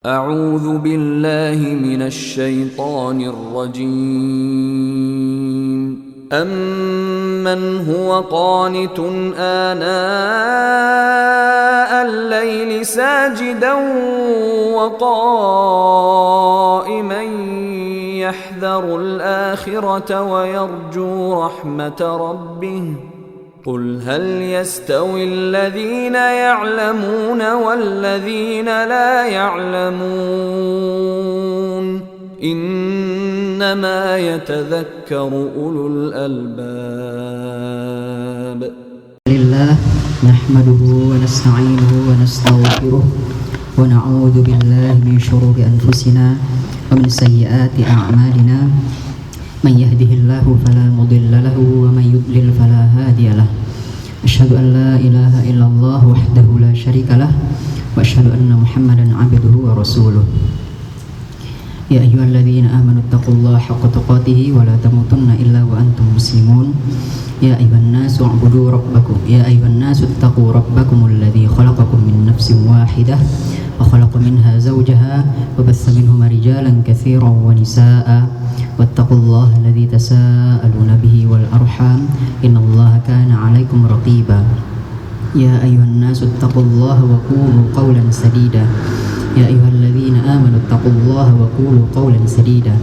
أعوذ بالله من الشيطان الرجيم أمن هو قانت آناء الليل ساجدا وقائما يحذر الآخرة ويرجو رحمة ربه قل هل يستوي الذين يعلمون والذين لا يعلمون إنما يتذكر أولو الألباب لله نحمده ونستعينه ونستغفره ونعوذ بالله من شرور أنفسنا ومن سيئات أعمالنا من يهده الله فلا مضل له ومن يضلل فلا هادي له أشهد أن لا إله إلا الله وحده لا شريك له وأشهد أن محمدا عبده ورسوله يا أيها الذين آمنوا اتقوا الله حق تقاته ولا تموتن إلا وأنتم مسلمون يا أيها الناس اعبدوا ربكم يا أيها الناس اتقوا ربكم الذي خلقكم من نفس واحدة وخلق منها زوجها وبث منهما رجالا كثيرا ونساء واتقوا الله الذي تساءلون به والأرحام إن الله كان عليكم رقيبا يا أيها الناس اتقوا الله وقولوا قولا سديدا يا أيها الذين آمنوا اتقوا الله وقولوا قولا سديدا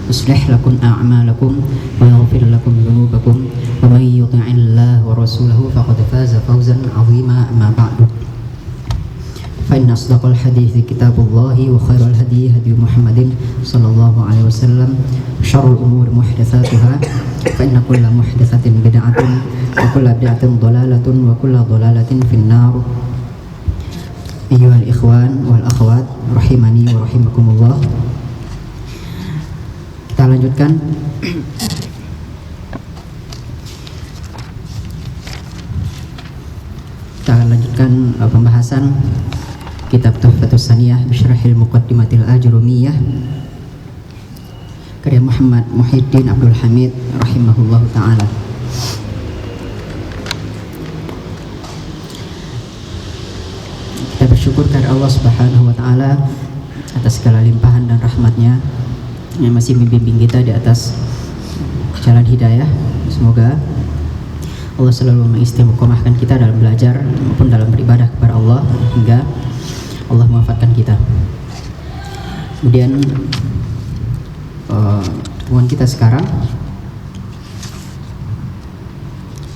يصلح لكم أعمالكم ويغفر لكم ذنوبكم ومن يطع الله ورسوله فقد فاز فوزا عظيما أما بعد فإن أصدق الحديث كتاب الله وخير الهدي هدي محمد صلى الله عليه وسلم شر الأمور محدثاتها فإن كل محدثة بدعة وكل بدعة ضلالة وكل ضلالة في النار أيها الإخوان والأخوات rahimani wa rahimakumullah. Kita lanjutkan pembahasan kitab Tuhfatus Saniyah Bisyarahil Muqaddimatil Ajrumiyah karya Muhammad Muhyiddin Abdul Hamid rahimahullahu ta'ala. Kita bersyukur kepada Allah Subhanahu wa ta'ala atas segala limpahan dan rahmatnya yang masih membimbing kita di atas jalan hidayah. Semoga Allah selalu mengistiqomahkan kita dalam belajar maupun dalam beribadah kepada Allah hingga Allah mewafatkan kita. Kemudian pertemuan kita sekarang,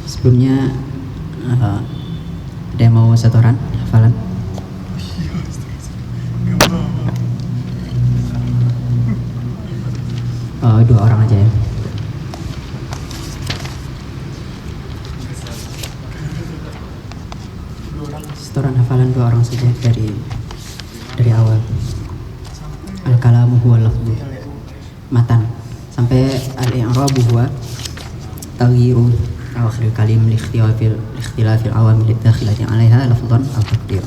sebelumnya ada yang mau setoran hafalan? Dua orang aja ya. Setoran hafalan dua orang saja dari awal. Al-kalamu huwa lafdhu matan sampai al-i'rabu huwa taghyiru akhir kalim li ikhtilafil awamil dakhilati 'alaiha lafdhan aw taqdir.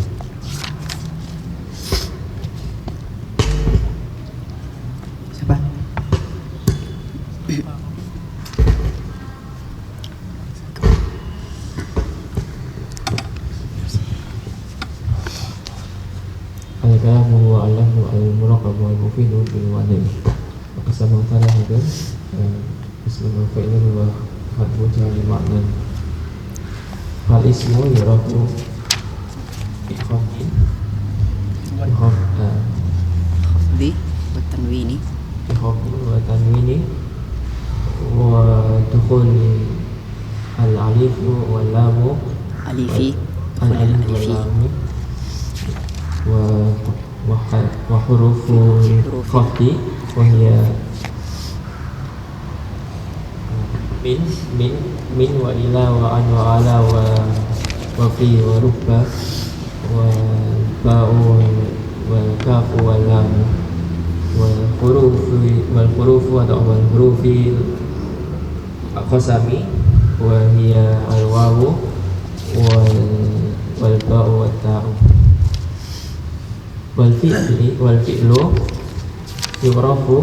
Siapa? Al-kalamu huwa al-lafzu al-muraqab wal mufidu bil wa'di. Bersama tara itu ismul fa'il wa hadfu jali makna. Hal ismu yurafu ikhafin Khafdi wa tanwini wa dukhul al-alif wal lam alifi wa hurufu khafdi wa hiya min wa ila wa an wa ala wa fi wa rubba wa ba'u wa kafu wa lam wal hurufu atau wal hurufi qasami wa hiya al wawu wal ba'u wa ta'u wal fi'lu yurafu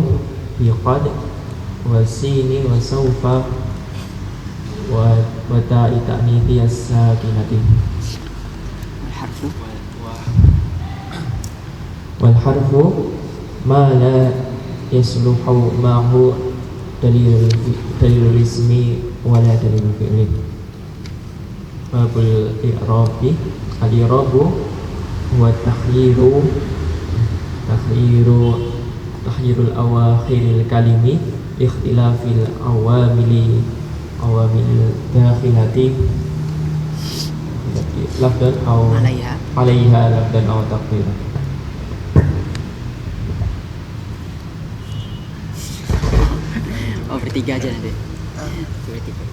bi qad wa sini wa sawfa wa ta'i ta'nithi as-sakinati harfu wal harfu ma la yasluhu ma'hu dalilul ismi wa la dalilul fi'li. Babul i'rabi al-i'rabu huwa takhirul awakhiril kalimi ikhtilafil awamil dakhilati lafdan aw alaiha lafdan aw taqdir. Oh, bertiga aja nanti. Bertiga.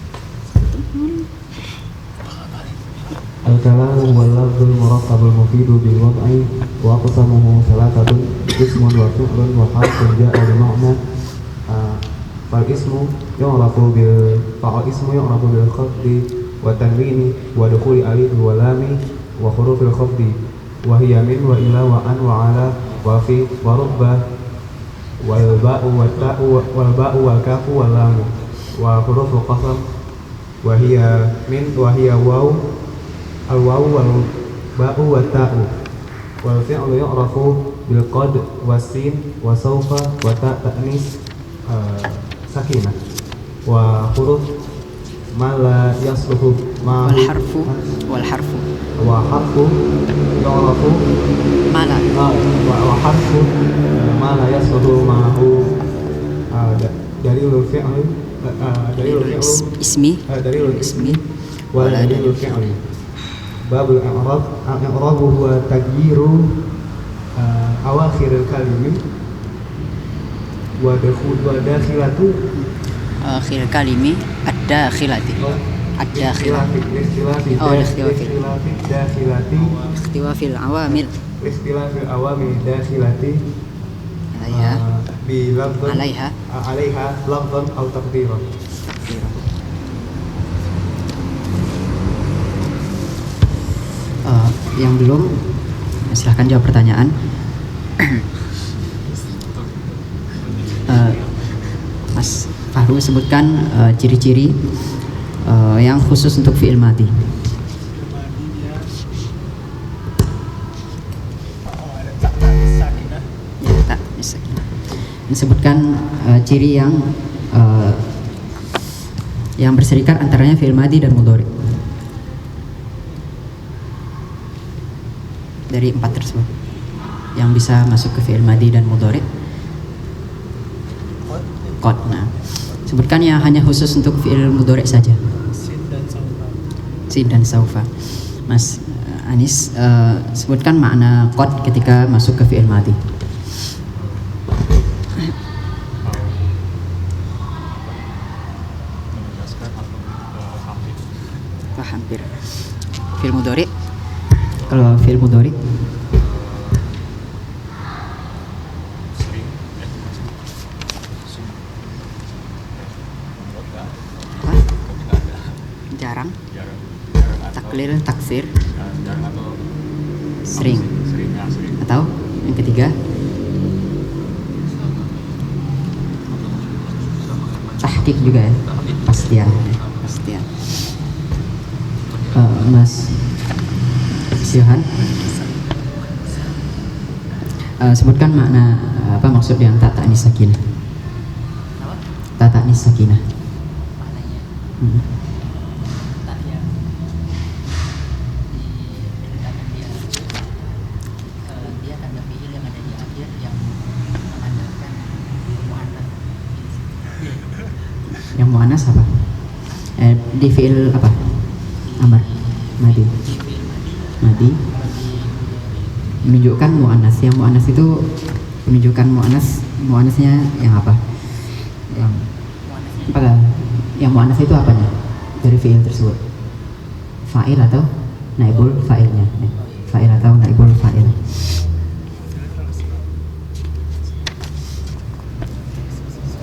Al-kalamu wal lafzul murakkabul mufidu bil wad'i wa aqsamuhu thalathatun ismun wa fi'lun wa harfun ja'a bi ma'na fal ismu yu'rafu bil khafdi wa tanwini wa dukhuli alif wa lami wa hurufil khafdi wa hiya min wa ila wa an wa ala wa fi wa rubba wal ba'u wa ta'u wal ba'u wal kafu wal lamu wa huruful qasam wa hiya min wa hiya waw al waw wal ba'u wa ta'u wal fi'lu yu'rafu bil qad wa sin wa sawfa wa ta'nis sakinah wa huruf ma la yasluhu ma Wal harfu wa harfu yu'rafu ma la wa harfu ma la yasluhu ma hu dalilul fi'li dalilul ismi wa dalilul fi'li. Babul i'rab huwa taghyiru awakhiril kalimi wa dakhilatu akhir kalimi ad-dakhilati ad-dakhilati ikhtilafil awamil dakhilati bi lafdhan alaiha lafdhan aw taqdiran. Yang belum silahkan jawab pertanyaan. Mas Fahru sebutkan ciri-ciri yang khusus untuk fi'il madhi. Ya, tak bisa. Disebutkan ciri yang berserikat antaranya fi'il madhi dan mudhari. Dari 4 tersebut yang bisa masuk ke fi'il madhi dan mudhari. Qad. Nah, sebutkan yang hanya khusus untuk fi'il mudhari saja. Sin dan saufa. Mas Anis, sebutkan makna qad ketika masuk ke fi'il madhi. Hampir. Fi'il mudhari. Kalau fi'il mudhari jarang, taklil, taksir, sering, atau yang ketiga tahqiq juga ya, pastian. Mas Silhan, sebutkan makna apa maksud yang ta'nis sakinah. Ta'nis sakinah. Dia tanda fi'il yang ada di akhir yang mengandalkan muannas. Yang muannas apa? Di fi'il apa? Amar, madi. Menunjukkan muannas. Yang muannas itu menunjukkan muannasnya yang apa? Yang muannas itu apanya? Dari fi'il tersebut. Fa'il atau naibul fa'ilnya. Fa'il atau naibul fa'il.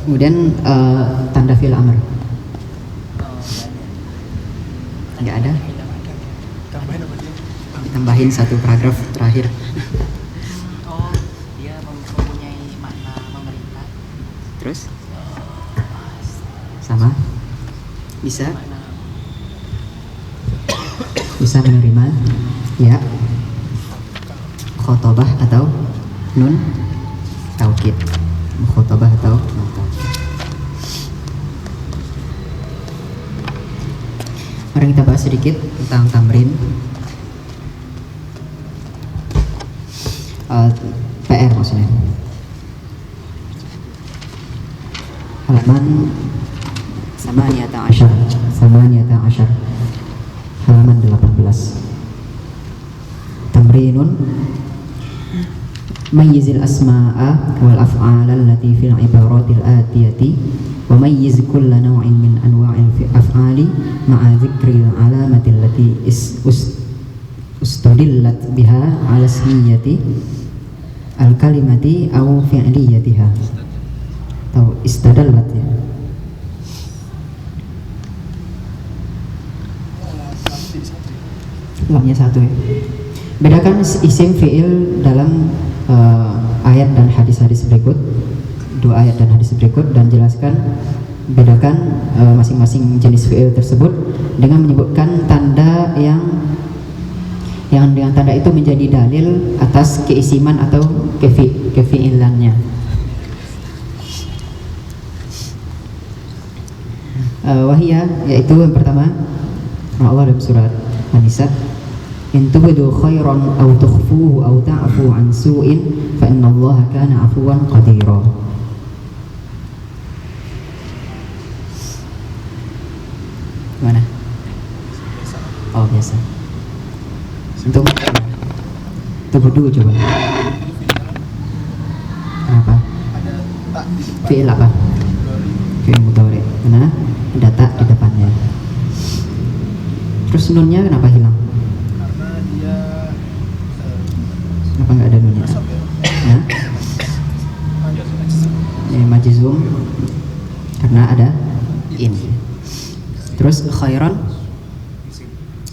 Kemudian tanda fi'il amr. Enggak ada. Tambahin satu paragraf terakhir. Dia mempunyai makna memerintah. Terus? Sama? Bisa menerima ya khotobah atau nun taukid, mukhatabah atau nun taukid. Mari kita bahas sedikit tentang tamrin. PR maksudnya. Halaman 18 halaman 18. Tamrinun mayyizil asma'a wal af'ala allati fil ibaratil atiyati wa mayyiz kulla naw'in min anwa'il af'ali ma'a dzikril alamati allati ustudillat biha ala ismiyati al kalimati aw fi'liyatiha atau istadallat ya. Lamnya satu ya. Bedakan isim fi'il dalam ayat dan hadis-hadis berikut, dua ayat dan hadis berikut, dan jelaskan bedakan masing-masing jenis fi'il tersebut dengan menyebutkan tanda yang dengan tanda itu menjadi dalil atas keisiman atau kefi'ilannya. Wahiyah, yaitu yang pertama Allah dalam surat An-Nisa, in tubdu khairan aw tukhfuhu aw ta'fu an su'in fa innallaha kana 'afuwan qadira. Mana? Oh, biasa. Untuk tubdu coba. Apa? Fi'il apa? Fi'il mudhari. Karena ada ta di depannya. Terus nunnya kenapa hilang? Karena dia Kenapa nggak ada nunnya? Ya? Majzum karena ada in. Terus khairan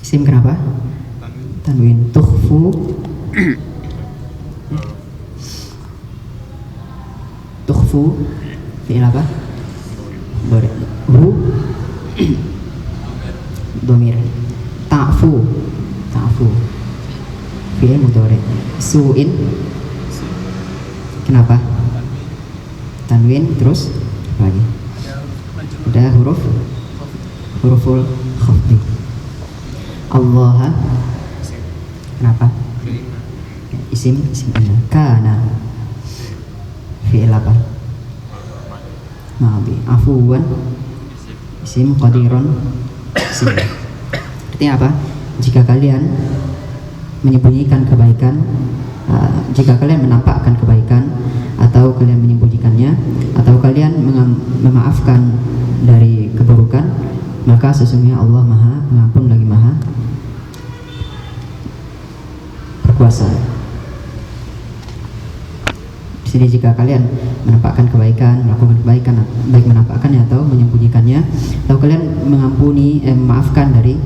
isim kenapa? Tanwin. Tukhfu tukhfu fi'il apa? Hu domir. Ta'fu fi'il mudhari. Su'in kenapa? Tanwin. Terus apa lagi? Ada huruful khafdi. Allah kenapa? Isim inna. Kana fi'il apa? Madhi. Afuwan isim. Qadiran isim. Artinya apa? Jika kalian menyembunyikan kebaikan, jika kalian menampakkan kebaikan atau kalian menyembunyikannya, atau kalian memaafkan dari keburukan, maka sesungguhnya Allah Maha Pengampun lagi Maha Berkuasa. Di sini jika kalian menampakkan kebaikan, melakukan kebaikan, baik menampakkannya atau menyembunyikannya, atau kalian mengampuni, memaafkan dari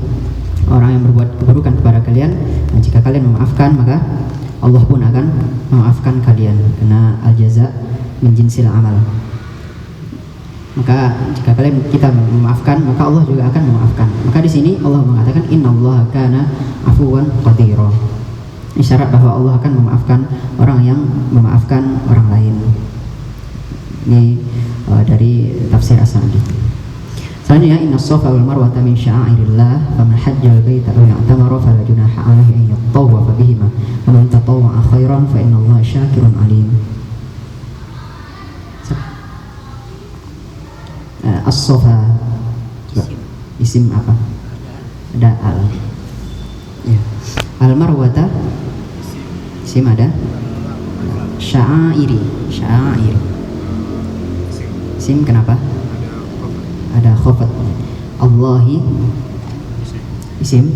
orang yang berbuat keburukan kepada kalian, dan jika kalian memaafkan, maka Allah pun akan memaafkan kalian, karena al-jaza min jinsil amal. Maka jika kita memaafkan, maka Allah juga akan memaafkan. Maka di sini Allah mengatakan innallaha kana afuwan qadira. Isyarat bahwa Allah akan memaafkan orang yang memaafkan orang lain. Ini dari tafsir As-Sa'di. Selanjutnya inna as-safa wal marwata min sya'airillah faman hajjal baita aw i'tamara fala junaha 'alaihi an yatawwafa bihima wa man tatawwa'a khairan fa innallaha syakirun 'alim. As-safa isim apa? Ada al. Ya. Al-marwata isim ada sya'airi. Isim kenapa? Ada khafat. Allahi isim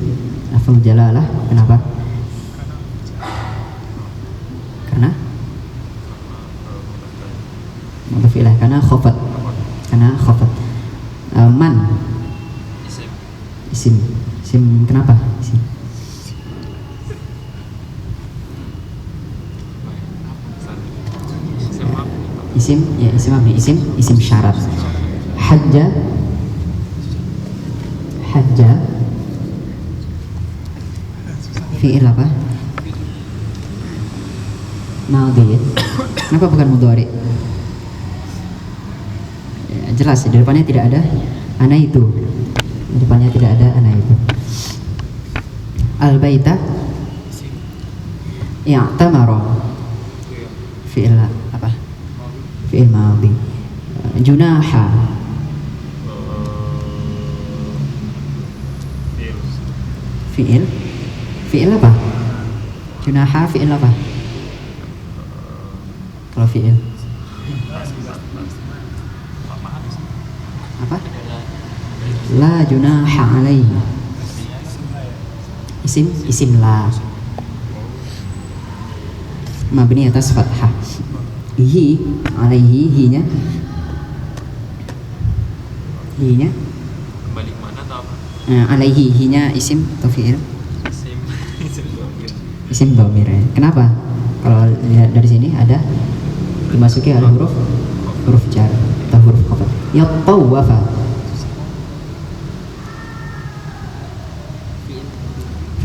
lafal jalalah kenapa? Karena mudhafilah, karena khafat. Man isim kenapa? Isim syarat. Hajja fi'il apa? Madhi. Kenapa bukan mudhari? Ya, jelas di depannya tidak ada ana itu. Di depannya tidak ada ana itu. Al-baita i'tamara. Fi'il apa? Fi'il madhi. Junaha. Fi'il apa? Junaha fi'il apa? Kalau fi'il apa? La junaha alaihi. Isim la mabni atas fathah. Hi alaihi, hinya Kembali mana atau apa? Alaihi, hinya isim atau fi'il? Isim dhamir ya. Kenapa? Kalau lihat dari sini ada dimasuki oleh huruf jar atau huruf khafat. Yatawafa.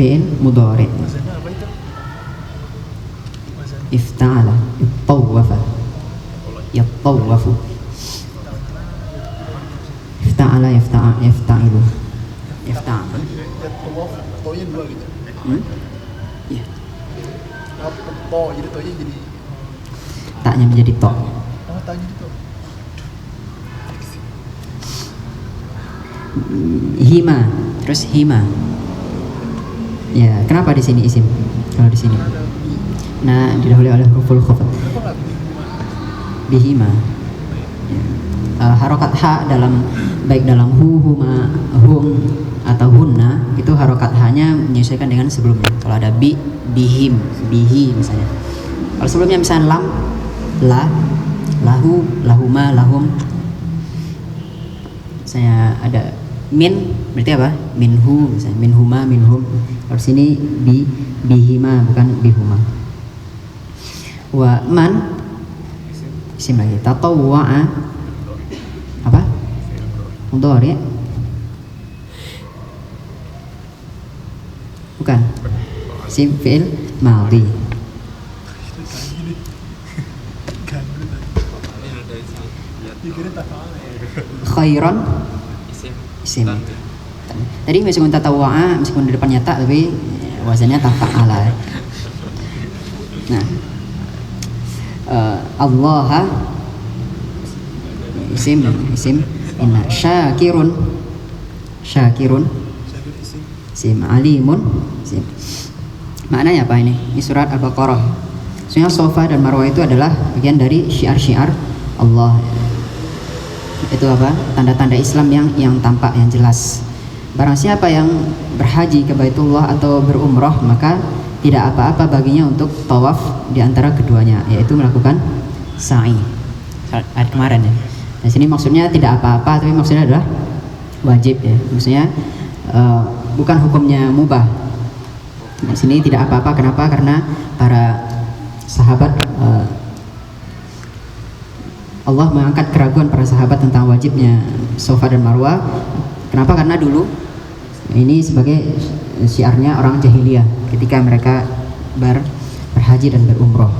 Fi'il mudhari. Ifta'ala, yatawafa. Yatawafu. Ifta'ala, yafta'ilu. Ifta'ala. Tonya dua gitu. Iya. To jadi tonya jadi. Taknya menjadi to. Oh, tanya jadi to. Hima, terus hima. Ya, kenapa di sini isim? Kalau di sini. Nah, didahului oleh huruf khafat. Bihima. Ya. Harokat ha baik dalam huma, hum atau hunna itu harokat hanya menyesuaikan dengan sebelumnya. Kalau ada bihim, bihi misalnya. Kalau sebelumnya misalnya lam, la, lahu, lahuma, lahum. Misalnya ada min, berarti apa? Minhu, misalnya minhuma, minhum. Kalau sini bihima bukan bihuma. Wa man isim lagi. Tatawwa'a apa? Mudhari. Bukan. Isim fi'il madhi. Khairan isim. Tadi meskipun tatawwa'a, meskipun di depannya tak, tapi wazannya tafa'ala. Nah, Allah isim inna syakirun isim alimun isim. Maknanya apa ini? Ini surat Al-Baqarah. Sebenarnya Safa dan Marwah itu adalah bagian dari syiar-syiar Allah. Itu apa? Tanda-tanda Islam yang tampak, yang jelas. Barang siapa yang berhaji ke Baitullah atau berumrah, maka tidak apa-apa baginya untuk tawaf di antara keduanya, yaitu melakukan sa'i. Ayat kemarin ya. Di sini maksudnya tidak apa-apa, tapi maksudnya adalah wajib ya. Maksudnya bukan hukumnya mubah. Di sini tidak apa-apa. Kenapa? Karena para sahabat Allah mengangkat keraguan para sahabat tentang wajibnya Safa dan Marwah. Kenapa? Karena dulu ini sebagai syiarnya orang jahiliyah ketika mereka berhaji dan berumroh.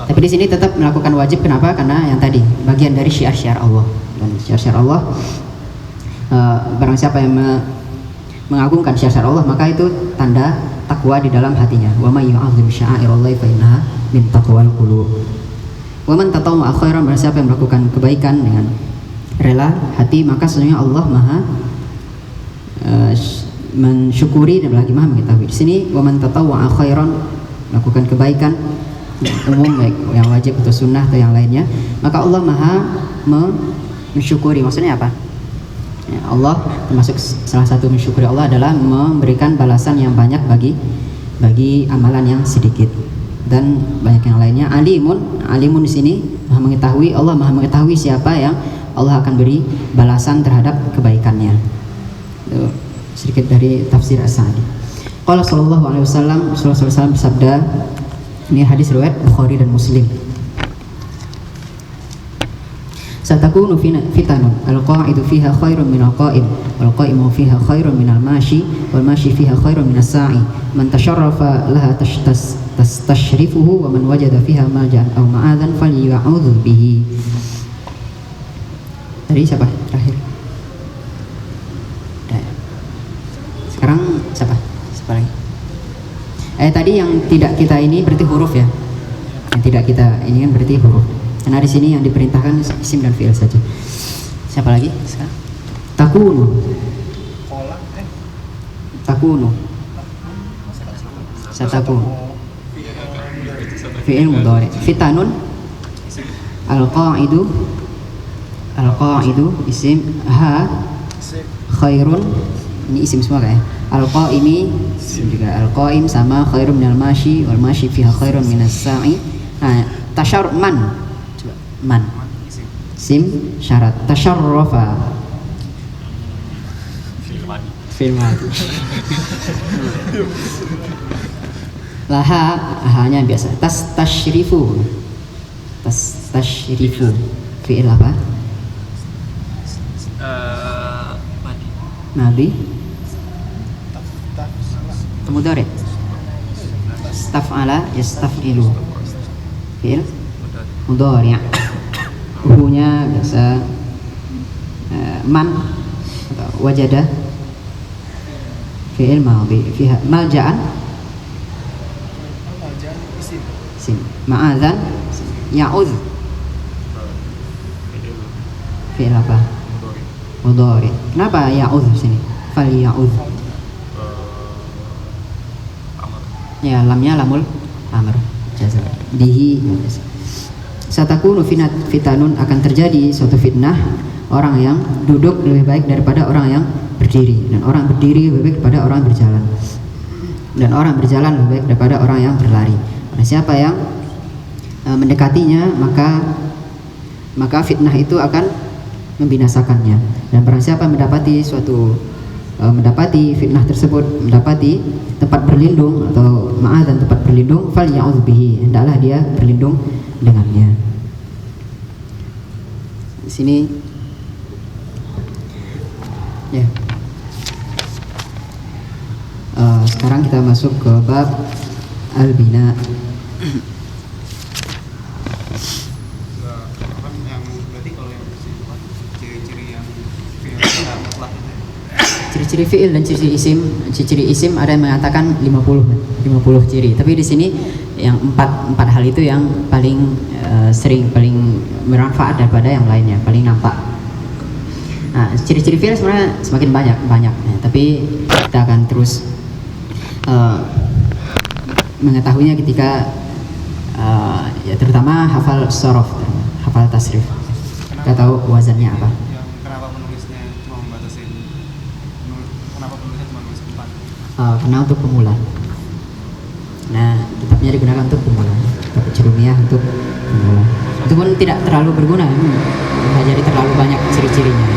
Tapi di sini tetap melakukan wajib. Kenapa? Karena yang tadi bagian dari syiar-syiar Allah. Dan syiar-syiar Allah, barang siapa yang mengagungkan syiar-syiar Allah, maka itu tanda takwa di dalam hatinya. Wa may yu'azzim sya'airallahi fa innaha min taqwal qulub. Wa man tatawwa khairan, barang siapa yang melakukan kebaikan dengan rela hati, maka sesungguhnya Allah Maha mensyukuri dan lagi Maha mengetahui. Di sini wa man tatawwa khairan, melakukan kebaikan umum baik yang wajib atau sunnah atau yang lainnya, maka Allah Maha mensyukuri. Maksudnya apa? Ya, Allah termasuk salah satu mensyukuri Allah adalah memberikan balasan yang banyak bagi amalan yang sedikit dan banyak yang lainnya. Alimun di sini Maha mengetahui. Allah Maha mengetahui siapa yang Allah akan beri balasan terhadap kebaikannya. Itu sedikit dari tafsir As-Sa'di. Qala sallallahu alaihi wasallam, bersabda, ini hadis riwayat Bukhari dan Muslim. Satakunu fitanun al-qa'idu fiha khairun min al-qa'im wal qa'imu fiha khairun min al-mashi wal mashi fiha khairun min as-sa'i man tasharrafa laha tastashrifuhu wa man wajada fiha malja'an aw ma'adhan falya'udhu bihi. Tadi siapa terakhir? Sekarang siapa? Siapa lagi? Tadi yang tidak kita ini berarti huruf ya. Yang tidak kita ini kan berarti huruf. Karena di sini yang diperintahkan isim dan fi'il saja. Siapa lagi? Sekarang. Takunu. Takunu. Satakunu. Fi'il mudhari. Fitanun. Al-qa'idu. Al-qa'idu isim. Ha. Khairun. Ini isim semua kayak. Al-qa'imi juga al-qa'im sama khairun minal mashi wal mashi fiha khairun minas sa'i. Nah, tasyar man. Coba man. Sim syarat. Tasyarrafa. Firman. Laha hanya biasa. Tashrifu. Tashrifu. Fi'il apa? Madi. Mudhari. Staf'ala yastaf'ilu. Fi'il mudhari'. Uhunya biasa man atau wajada. Fi'il madhi. Fiha malja'an. Sim. Ma'adzan. Ya'udh. Fi'il apa? Mudhari. Kenapa ya'udh sini? Fal ya'udh. Ya, lamnya lamul amr jazam dihi. Satakunu fitanun, akan terjadi suatu fitnah, orang yang duduk lebih baik daripada orang yang berdiri, dan orang berdiri lebih baik daripada orang berjalan, dan orang berjalan lebih baik daripada orang yang berlari. Nah, siapa yang mendekatinya maka fitnah itu akan membinasakannya. Dan barang siapa mendapati fitnah tersebut, mendapati tempat berlindung atau ma'adzan tempat berlindung, fal ya'udzu bihi, hendaklah dia berlindung dengannya. Di sini ya. Sekarang kita masuk ke bab al-bina. Ciri-ciri fi'il dan ciri isim ada yang mengatakan 50 ciri. Tapi di sini yang empat hal itu yang paling sering, paling bermanfaat daripada yang lainnya, paling nampak. Nah, ciri-ciri fi'il sebenarnya semakin banyak. Nah, tapi kita akan terus mengetahuinya ketika ya terutama hafal sorof, hafal tasrif. Kita tahu wazannya apa. Karena untuk pemula. Nah, kitabnya digunakan untuk pemula. Kitab Jurumiyah untuk pemula. Itu pun tidak terlalu berguna, jadi terlalu banyak ciri-cirinya.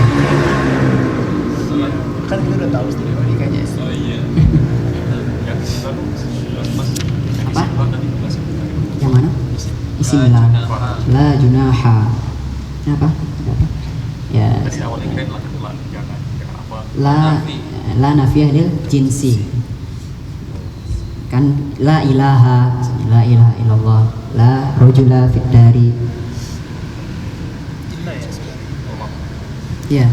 Kan kita udah tahu sendiri ini kayaknya. Oh iya. Apa? Yang mana? Isim la junaha. Ini apa? Ya. La nafiyah lil jinsi. Kan la ilaha illallah, la rajula fid dari. Ya.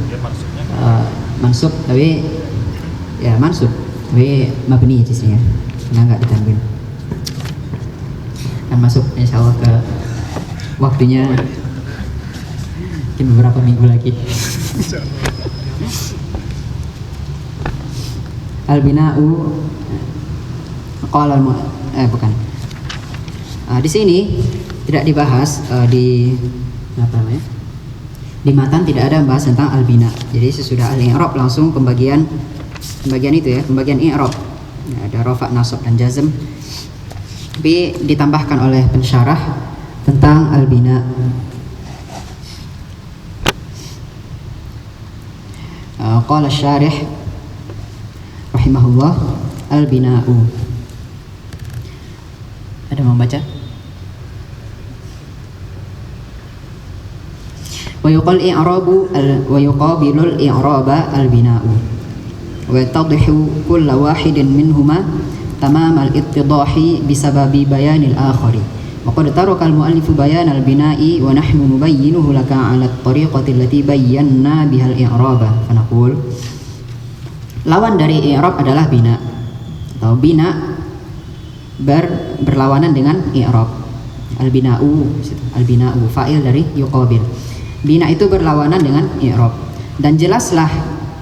Mansub tapi ya mansub tapi mabni jisnya, karena enggak ditanwin. Kan masuk insyaallah ke waktunya mungkin beberapa minggu lagi. Al-bina'u qala bukan. Di sini tidak dibahas di apa namanya? Di matan tidak ada membahas tentang al-bina. Jadi sesudah al-i'rab langsung pembagian itu ya, pembagian i'rab. Ya, ada rafa, nasab dan jazm. Tapi ditambahkan oleh pensyarah tentang al-bina. Qala syarih rahimahullah al-bina'u. Ada mau baca? wa yuqabilul i'raba al-bina'u wa yattadihu kullu wahidin minhuma tamam al-ittidahi bisababi bayanil akhari wa qad taraka al-mu'allifu bayan al-bina'i wa nahnu nubayyinuhu laka 'ala at-tariqati allati bayyana biha al-i'raba fa naqul lawan dari i'rab adalah bina atau bina berlawanan dengan i'rab. Al-bina'u fa'il dari yuqabil. Bina itu berlawanan dengan i'rab. Dan jelaslah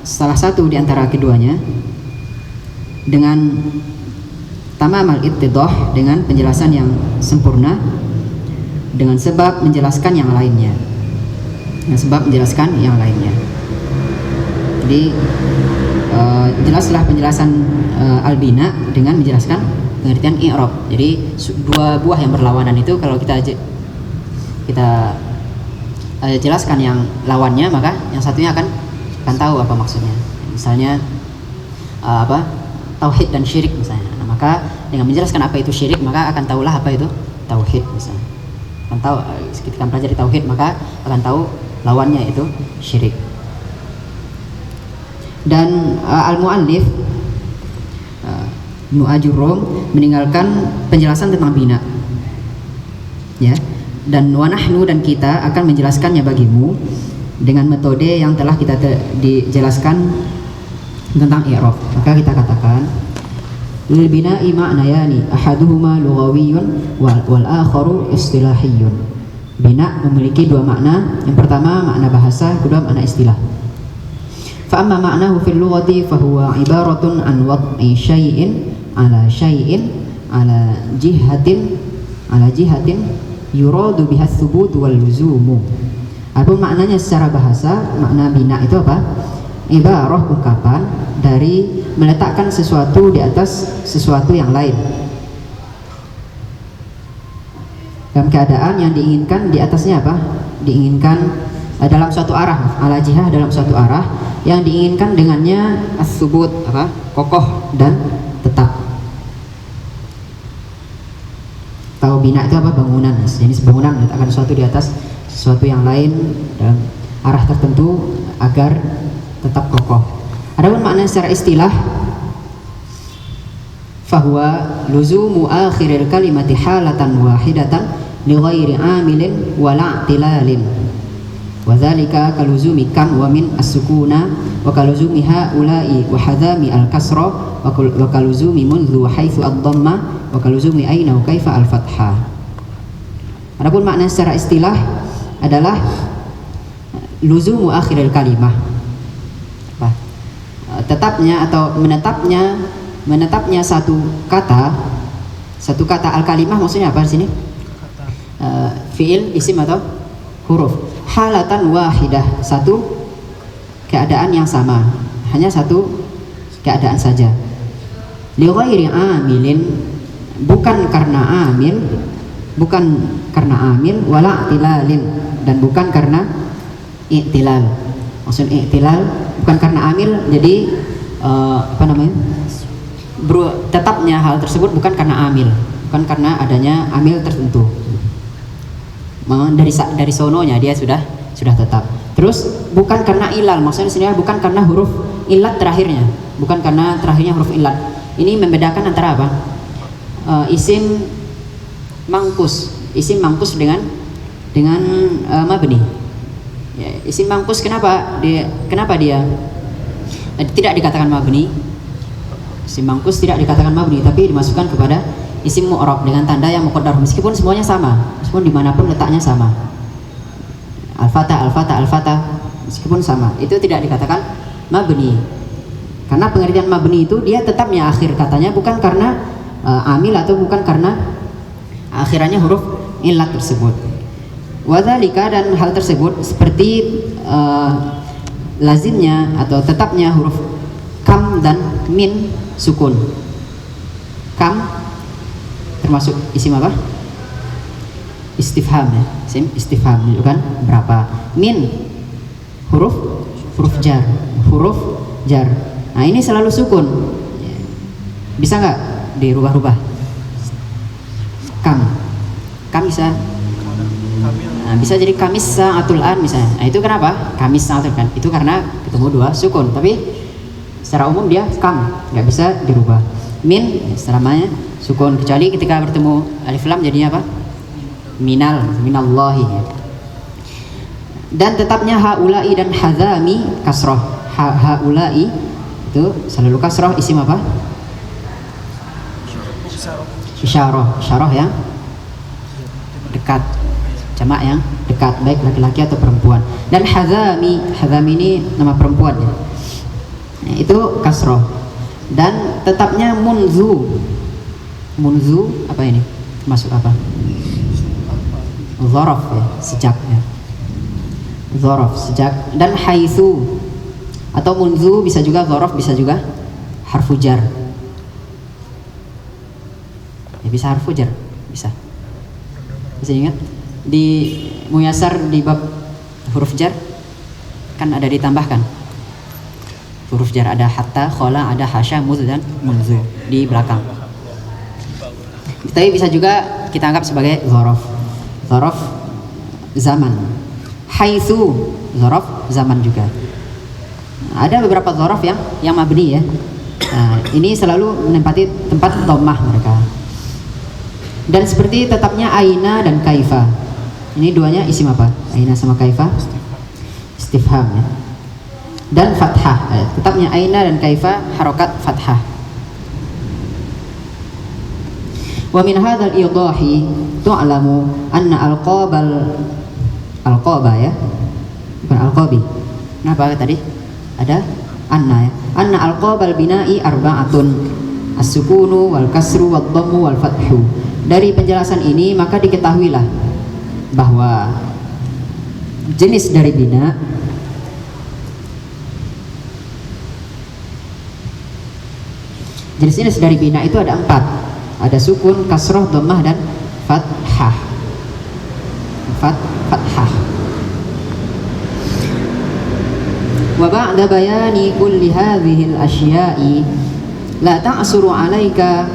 salah satu di antara keduanya dengan tamamal ittidah, dengan penjelasan yang sempurna, dengan sebab menjelaskan yang lainnya. Jadi jelaslah penjelasan al-bina dengan menjelaskan pengertian i'rab. Jadi dua buah yang berlawanan itu kalau kita jelaskan yang lawannya, maka yang satunya akan tahu apa maksudnya. Misalnya tauhid dan syirik misalnya. Nah, maka dengan menjelaskan apa itu syirik, maka akan tahulah apa itu tauhid misalnya. Akan tahu ketika mempelajari tauhid, maka akan tahu lawannya itu syirik. Dan al-muallif Ibnu Ajurrum meninggalkan penjelasan tentang bina, ya. Dan wa nahnu, dan kita akan menjelaskannya bagimu dengan metode yang telah kita dijelaskan tentang i'rab. Maka kita katakan lil bina'i ma'nayani ahaduhuma lughawiyyun wal akharu istilahiyyun. Bina memiliki dua makna. Yang pertama makna bahasa, kedua makna istilah. Fa amma ma'nahu fil lughati fa huwa ibaratun an wad'i syai'in ala jihatin yuradu biha thubut wal luzumu. Adapun maknanya secara bahasa, makna bina itu apa? Ibarah, ungkapan dari meletakkan sesuatu di atas sesuatu yang lain dalam keadaan yang diinginkan di atasnya apa? Diinginkan dalam suatu arah, ala jihah, dalam suatu arah yang diinginkan dengannya as-subut, apa? Kokoh dan tetap. Tahu bina itu apa? Bangunan. Jenis bangunan meletakkan sesuatu di atas sesuatu yang lain dalam arah tertentu agar tetap kokoh. Adapun makna secara istilah, fahuwa luzumu akhiril kalimati halatan wahidatan li ghairi amilin wa la'tilalin. Wa dzalika kaluzumi kam wa min as-sukuna wa kaluzumi haula'i wa hadami al-kasra wa kaluzumi munzu wa haitsu ad-dhamma wa kaluzumi aina wa kaifa al-fathah. Adapun makna secara istilah adalah luzumu akhiril kalimah, tetapnya atau menetapnya satu kata al-kalimah. Maksudnya apa di sini? Fiil, isim atau huruf. Halatan wahidah, satu keadaan yang sama, hanya satu keadaan saja. Li ghairi amilin, bukan karena amil, wala i'tilalin, dan bukan karena i'tilal. Maksud i'tilal bukan karena amil, jadi tetapnya hal tersebut bukan karena amil, bukan karena adanya amil tertentu. Dari sononya dia sudah tetap. Terus bukan karena ilal, maksudnya sini bukan karena huruf ilat terakhirnya, bukan karena terakhirnya huruf ilat. Ini membedakan antara apa? Isim mangkus dengan mabni. Ya, isim mangkus kenapa dia tidak dikatakan mabni? Isim mangkus tidak dikatakan mabni, tapi dimasukkan kepada isim mu'rab dengan tanda yang muqaddar, meskipun semuanya sama, meskipun dimanapun letaknya sama. Al-fatah, meskipun sama, itu tidak dikatakan mabni. Karena pengertian mabni itu dia tetapnya akhir katanya bukan karena amil atau bukan karena akhirannya huruf ilat tersebut. Wadzalika, dan hal tersebut seperti lazimnya atau tetapnya huruf kam dan min sukun. Kam termasuk isim apa? Istifham, ya. Isim istifham itu kan berapa? Min huruf jar. Nah, ini selalu sukun. Bisa nggak dirubah-rubah? Kam bisa. Nah, bisa jadi kamis sa'atul an misalnya. Nah, itu kenapa? Kamis sa'atul kan. Itu karena ketemu dua sukun. Tapi secara umum dia kam, nggak bisa dirubah. Min selamanya sukun, kecuali ketika bertemu alif lam jadinya apa? Minallahi. Dan tetapnya haula'i dan hadzami kasroh. Haula'i itu selalu kasroh, isim apa? Isyarah yang dekat, jamak yang dekat, baik laki-laki atau perempuan. Dan hadzami ini nama perempuan ya. Nah, itu kasroh. Dan tetapnya munzu apa ini? Masuk apa? Dzaraf ya, sejak ya. Dzaraf sejak. Dan haitsu atau munzu bisa juga dzaraf, bisa juga harfu jar. Ya, bisa harfu jar, bisa ingat di Muyasar di bab huruf jar kan ada ditambahkan huruf jar, ada hatta, khola, ada hasya, muz dan munzu di belakang. Tapi bisa juga kita anggap sebagai dzaraf zaman. Haitsu dzaraf zaman juga. Ada beberapa dzaraf yang mabni ya. Nah, ini selalu menempati tempat dhammah mereka. Dan seperti tetapnya aina dan kaifa. Ini duanya isim apa? Aina sama kaifa istifham ya. Dan fathah. Tetapnya aina dan kaifa harokat fathah. Wa min hadzal idahi tu'lamu anna alqaba ya. Bukan alqabi. Kenapa tadi? Ada anna ya. Anna alqabal bina'i arba'atun. As-sukunu wal kasru wad dhammu wal fathu. Dari penjelasan ini maka diketahuilah bahwa jenis dari bina itu ada 4. Ada sukun, kasroh, dhammah dan fathah. Fathah. Wa ba'da bayani kulli hadhihi al-asya'i la ta'suru 'alaika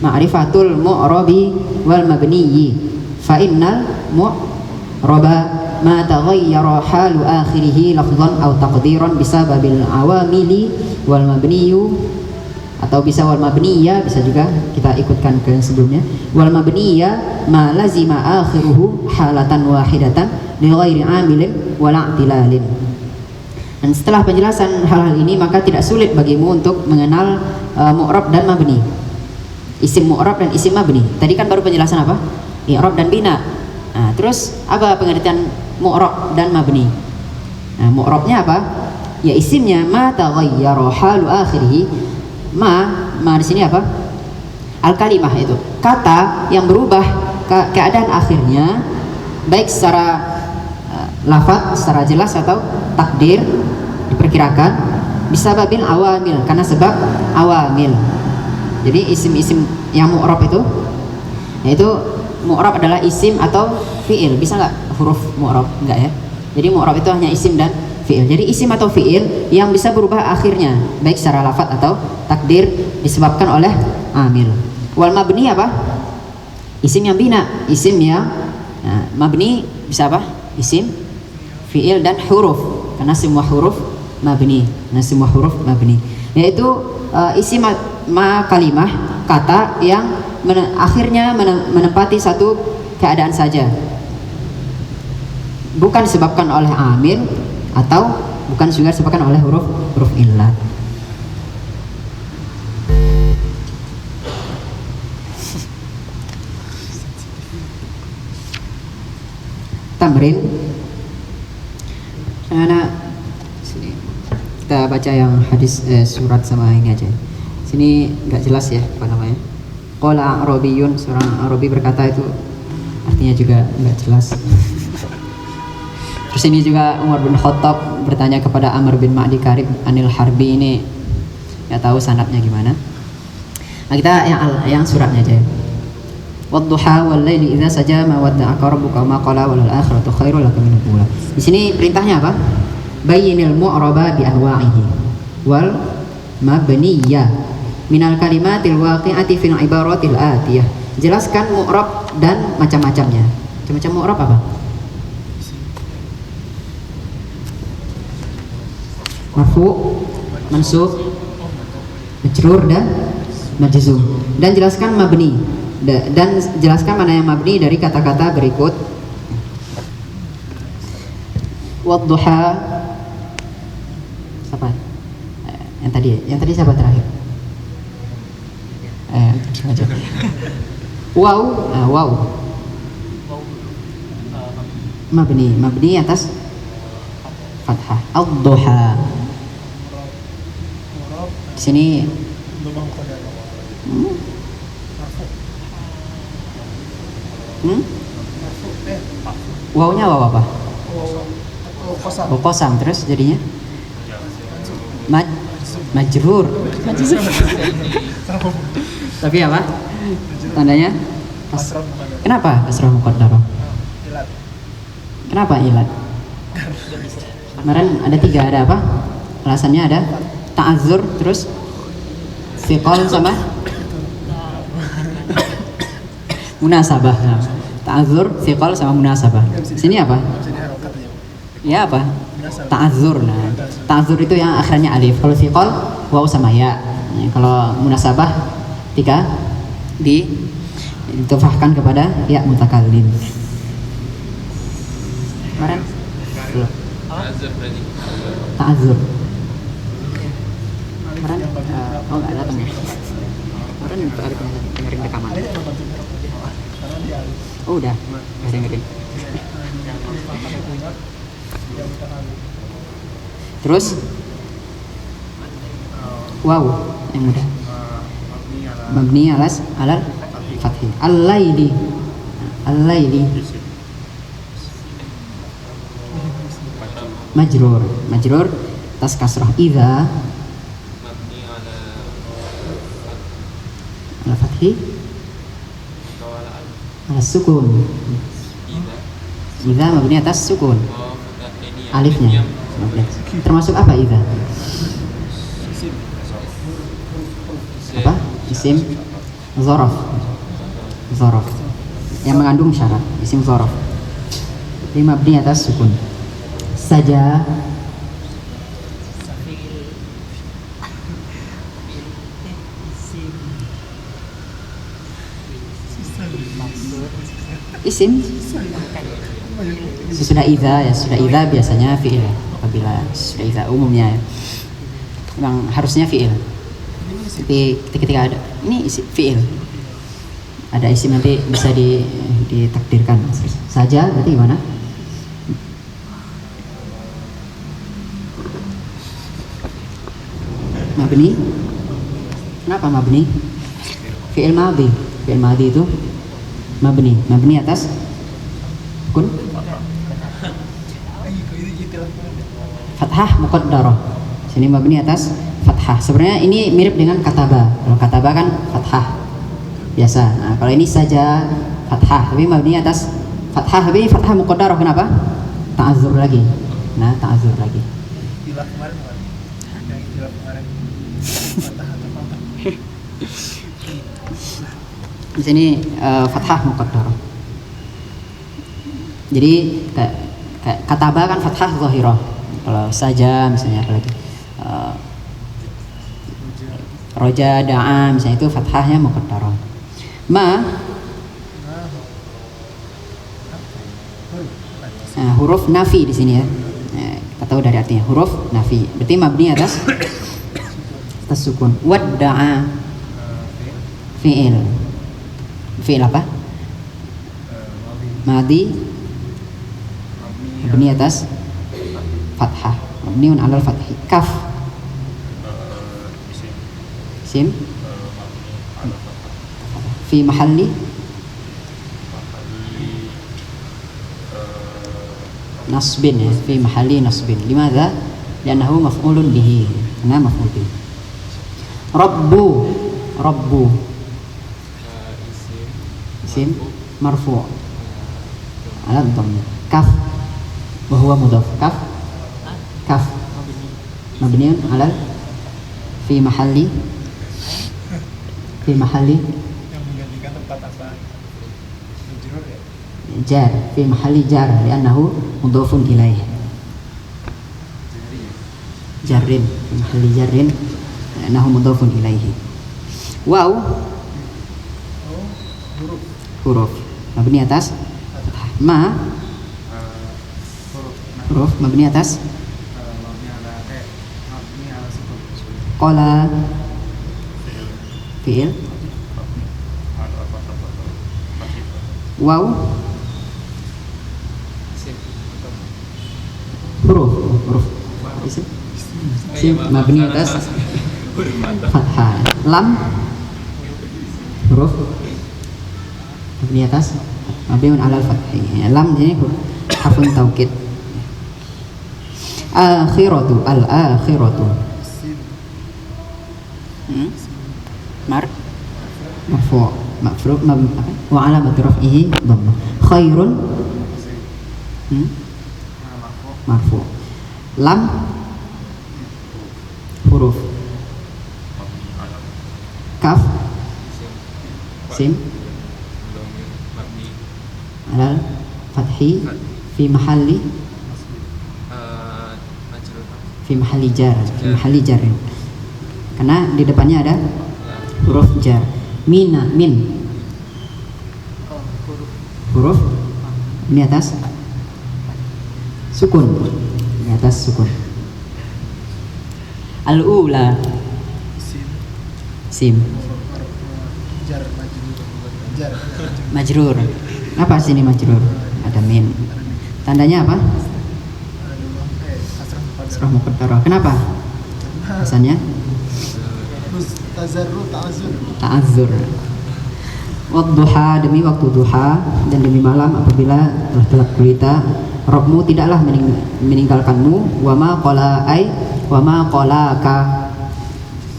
ma'rifatul mu'rabi wal mabniyyi fa innal mu'raba ma taghayyara halu akhirih lafzan aw taqdiran bisababil awamili wal mabniyyu, atau bisa wal mabniyya, bisa juga kita ikutkan ke yang sebelumnya. Wal mabniyya ma lazima akhiruhu halatan wahidatan li ghairi amilin wala i'tilalin. Dan setelah penjelasan hal-hal ini maka tidak sulit bagimu untuk mengenal mu'rab dan mabni. Isim mu'rab dan isim mabni. Tadi kan baru penjelasan apa? I'rab dan bina. Nah, terus apa pengertian mu'rab dan mabni? Nah, mu'rabnya apa? Ya isimnya ma taghayyara halu akhirih. Ma di sini apa? Al-kalimah itu. Kata yang berubah keadaan akhirnya baik secara lafaz secara jelas atau takdir diperkirakan bisa babil awamil, karena sebab awamil. Jadi isim-isim yang mu'rab itu, yaitu mu'rab adalah isim atau fi'il. Bisa nggak huruf mu'rab? Nggak ya. Jadi mu'rab itu hanya isim dan fi'il. Jadi isim atau fi'il yang bisa berubah akhirnya baik secara lafaz atau takdir disebabkan oleh amil. Wal mabni apa? Isim yang bina, isim yang mabni bisa apa? Isim, fi'il dan huruf, karena semua huruf mabni. Yaitu isim ma kalimah, kata yang akhirnya menempati satu keadaan saja, bukan disebabkan oleh amil atau bukan juga disebabkan oleh huruf illat. Tamrin. Anak sini kita baca yang hadis surat sama ini aja. Sini nggak jelas ya apa namanya. Qala Arabiyun, seorang Arabi berkata, itu artinya juga nggak jelas. Terus ini juga Umar bin Khattab bertanya kepada Amr bin Ma'di Karib Anil Harbi, ini nggak tahu sanadnya gimana. Nah, kita yang suratnya aja. Wadduha wal laili idza saja ma wadda'aka rabbuka ma qala wal akhiratu khairul laka minal ula. Di sini perintahnya apa? Bayyinil mu'raba bi anwa'ihi wal mabniyya minal kalimatil waqi'ati fil ibaratil atiyah. Jelaskan mu'rab dan macam-macamnya. Macam-macam mu'rab apa? Marfu, mansub, majrur dan majzum. Dan jelaskan mabni. Dan jelaskan mana yang mabni dari kata-kata berikut. Wadduha. Apa? Yang tadi siapa terakhir? Wow, wow. Mabni atas fathah. Ad-duha. Di sini Wawnya waw apa? Kosam terus jadinya majrur. Tapi apa? Tandanya kenapa kasrah muqaddarah? Kenapa ilat? Kemarin ada 3, ada apa? Alasannya ada ta'azzur, terus thiqal sama munasabah. Ta'azzur, thiqal sama munasabah. Sini apa? Ya apa? Ta'azzur. Nah, ta'azzur itu yang akhirnya alif. Kalau thiqal waw sama ya. Kalau munasabah 3 ditufahkan kepada ya mutakallim. Kemarin belum. Ta'azzur. Kemarin nggak datang ya. Kemarin dengerin rekaman. Oh udah dengerin. Terus wow yang mudah. Mabni alal fathi. Al-laili. Majrur tas kasrah. Idza ala fathi ala sukun. Idza mabni atas sukun. Alifnya termasuk apa idza? Apa? Isim dzaraf yang mengandung syarat. Isim dzaraf ini mabni atas sukun. Saja isim sesudah idza ya. Sudah idza biasanya fi'il apabila sudah idza umumnya ya. Memang harusnya fi'il. Tapi ketika ada ini isi fi'il, ada isim nanti bisa ditakdirkan saja. Berarti gimana? Mabni. Kenapa mabni? Fi'il madhi itu mabni atas kun fathah muqaddarah. Sini mabni atas fathah. Sebenarnya ini mirip dengan kataba. Kalau kataba kan fathah biasa. Nah, kalau ini saja fathah tapi mabni atas fathah, tapi fathah muqaddarah. Kenapa? Ta'azzur lagi. Nah, ta'azzur lagi. Di sini fathah muqaddarah. Jadi kayak kataba kan fathah zahirah. Kalau saja misalnya apa lagi? Roja, da'a misalnya itu fathahnya muqaddarah. Huruf nafi di sini ya. Kita tahu dari artinya huruf nafi. Berarti mabni atas sukun. Wadda'a fi'il apa? Madi mabni atas fathah. Mabniun 'alal fathi. Kaf isim fi mahalli nasbin ya. Fi mahalli nasbin. Limadha? Li'annahu maf'ulun bihi. Karena maf'ul bihi. Rabbu isim marfu' ala dhammah. Kaf wa huwa mudhaf. Kaf mabniun ala fi mahalli fi mahalli yang menggantikan tempat apa? Majrur ya? jar, fi mahalli jar li'annahu mudhafun ilaih. Jarrin, fi mahalli jarrin li'annahu mudhafun ilaihi. Waw Oh, huruf. huruf mabni atas fathah. Ma Huruf. Nah, huruf mabni atas mabni ala sukun. qala fi'il. Waw huruf isim mabni atas fathah. Lam huruf mabni atas mabni alal fathah. Lam ini harfun taukid. Akhiratu al akhiratu marfu mafru wa alamatu raf'ihi dhammah. Khairun marfu. Lam huruf. Kaf sim alal fathi fi mahalli jar fi mahalli jar karena di depannya ada huruf jar. Min huruf ini atas sukun, ini atas sukun. Al-ula sim Jar majrur. Jar. majrur. Apa sini majrur? Ada min. Tandanya apa? Asrah muqaddarah. Kenapa? Alasannya Tazarru ta'azur. ta'azzur. Wadduha demi waktu duha dan demi malam apabila telah gelap gulita. Rabbmu tidaklah meninggalkanmu. Wa ma qala ai wa ma qalaka.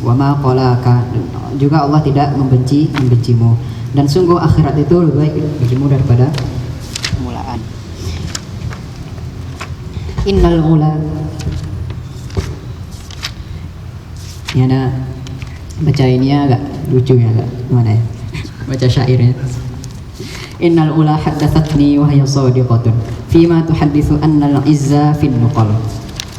Wa ma qalaka. Juga Allah tidak membencimu. Dan sungguh akhirat itu lebih baik bagimu daripada permulaan. Innal ula. Ini ada baca ini agak lucu ya, agak gimana ya? Baca syairnya. Innal ula haddathatni wa hiya sadiqatun fima tuhaddithu anna al-izza fi an-nuqal.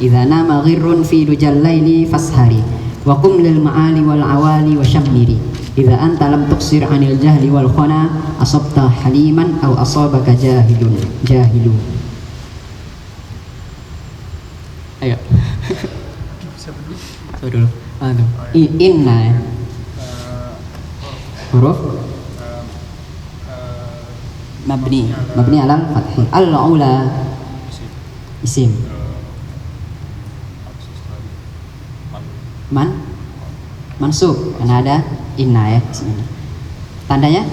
Idza nama ghirrun fi dujal laili fashari wa qum lil ma'ali wal awali wa shamiri. Idza anta lam tuqsir 'anil jahli wal khana asabta haliman aw asabaka jahilu. Ayo. Coba dulu. Inna huruf mabni alal fathi. Al-ula isim mansub karena ada inna ya di sini. Tandanya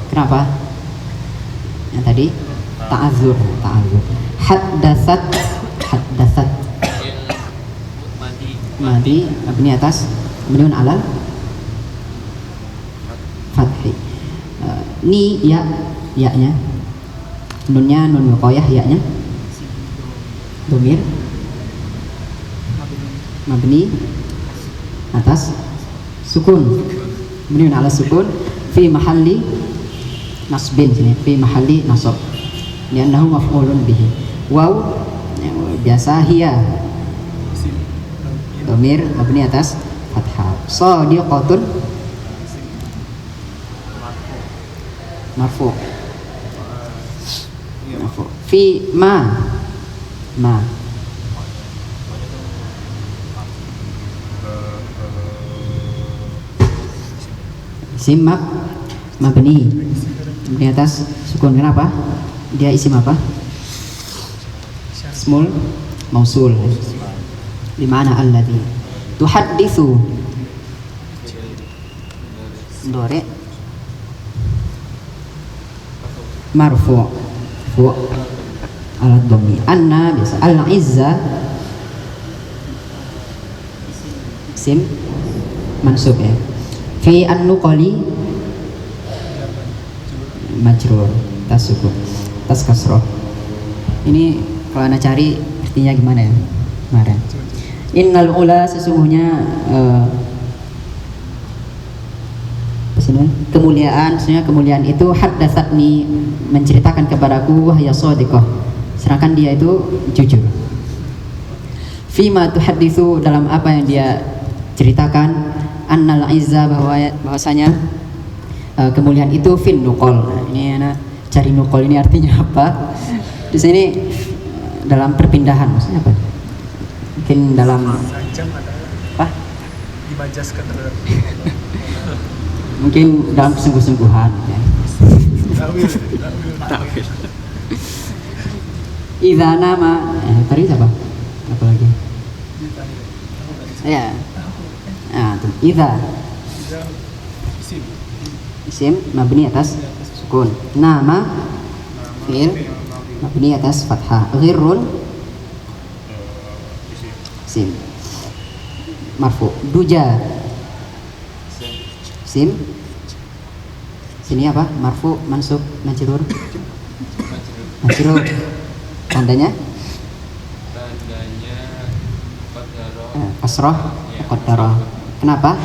kenapa? Yang tadi ta'azzur. Haddatsat madi mabni atas mabniun alal fathi. Ni ya-nya nunnya nun wiqayah, ya-nya dhamir mabni atas sukun, mabniun ala sukun fi mahalli nasbin sini, fi mahalli nasab li'annahu maf'ulun bihi. Waw biasa hiya dhamir mabni atas fathah. Shadiqatun marfu. Fi ma isim mabni atas sukun. Kenapa? Dia isim apa? Ismul mausul. Di mana alladhi tuhadditsu dore marfu alat dhammi. Anna biasa. Al-izza isim mansub ya. Fi an-nuqali majrur tasukun tas kasroh. Ini kalau anda cari artinya gimana ya kemarin. Innal ula sesungguhnya sini kemuliaan, sebenarnya kemuliaan itu haddatsatni, menceritakan kepadaku, wahya shadiqah, sedangkan dia itu jujur. Fima tuhadditsu, dalam apa yang dia ceritakan, annal izza, bahwasanya kemuliaan itu fin nuqol. Nah, ini anak cari nuqol ini artinya apa? Di sini dalam perpindahan, maksudnya apa? Mungkin dalam Sajam ada apa? dimajaskan terhadap Mungkin dalam kesungguh-sungguhan ya. takwil. Idza nama, tadi siapa? Apa lagi? Ya. Nah, tuh. Idza Isim. isim mabni atas sukun. Nama fi'il mabni atas fathah. Ghirrun isim marfu. Duja isim. Sini apa? Marfu, mansub, majrur. Majrur. Tandanya kasrah muqaddarah. Kenapa?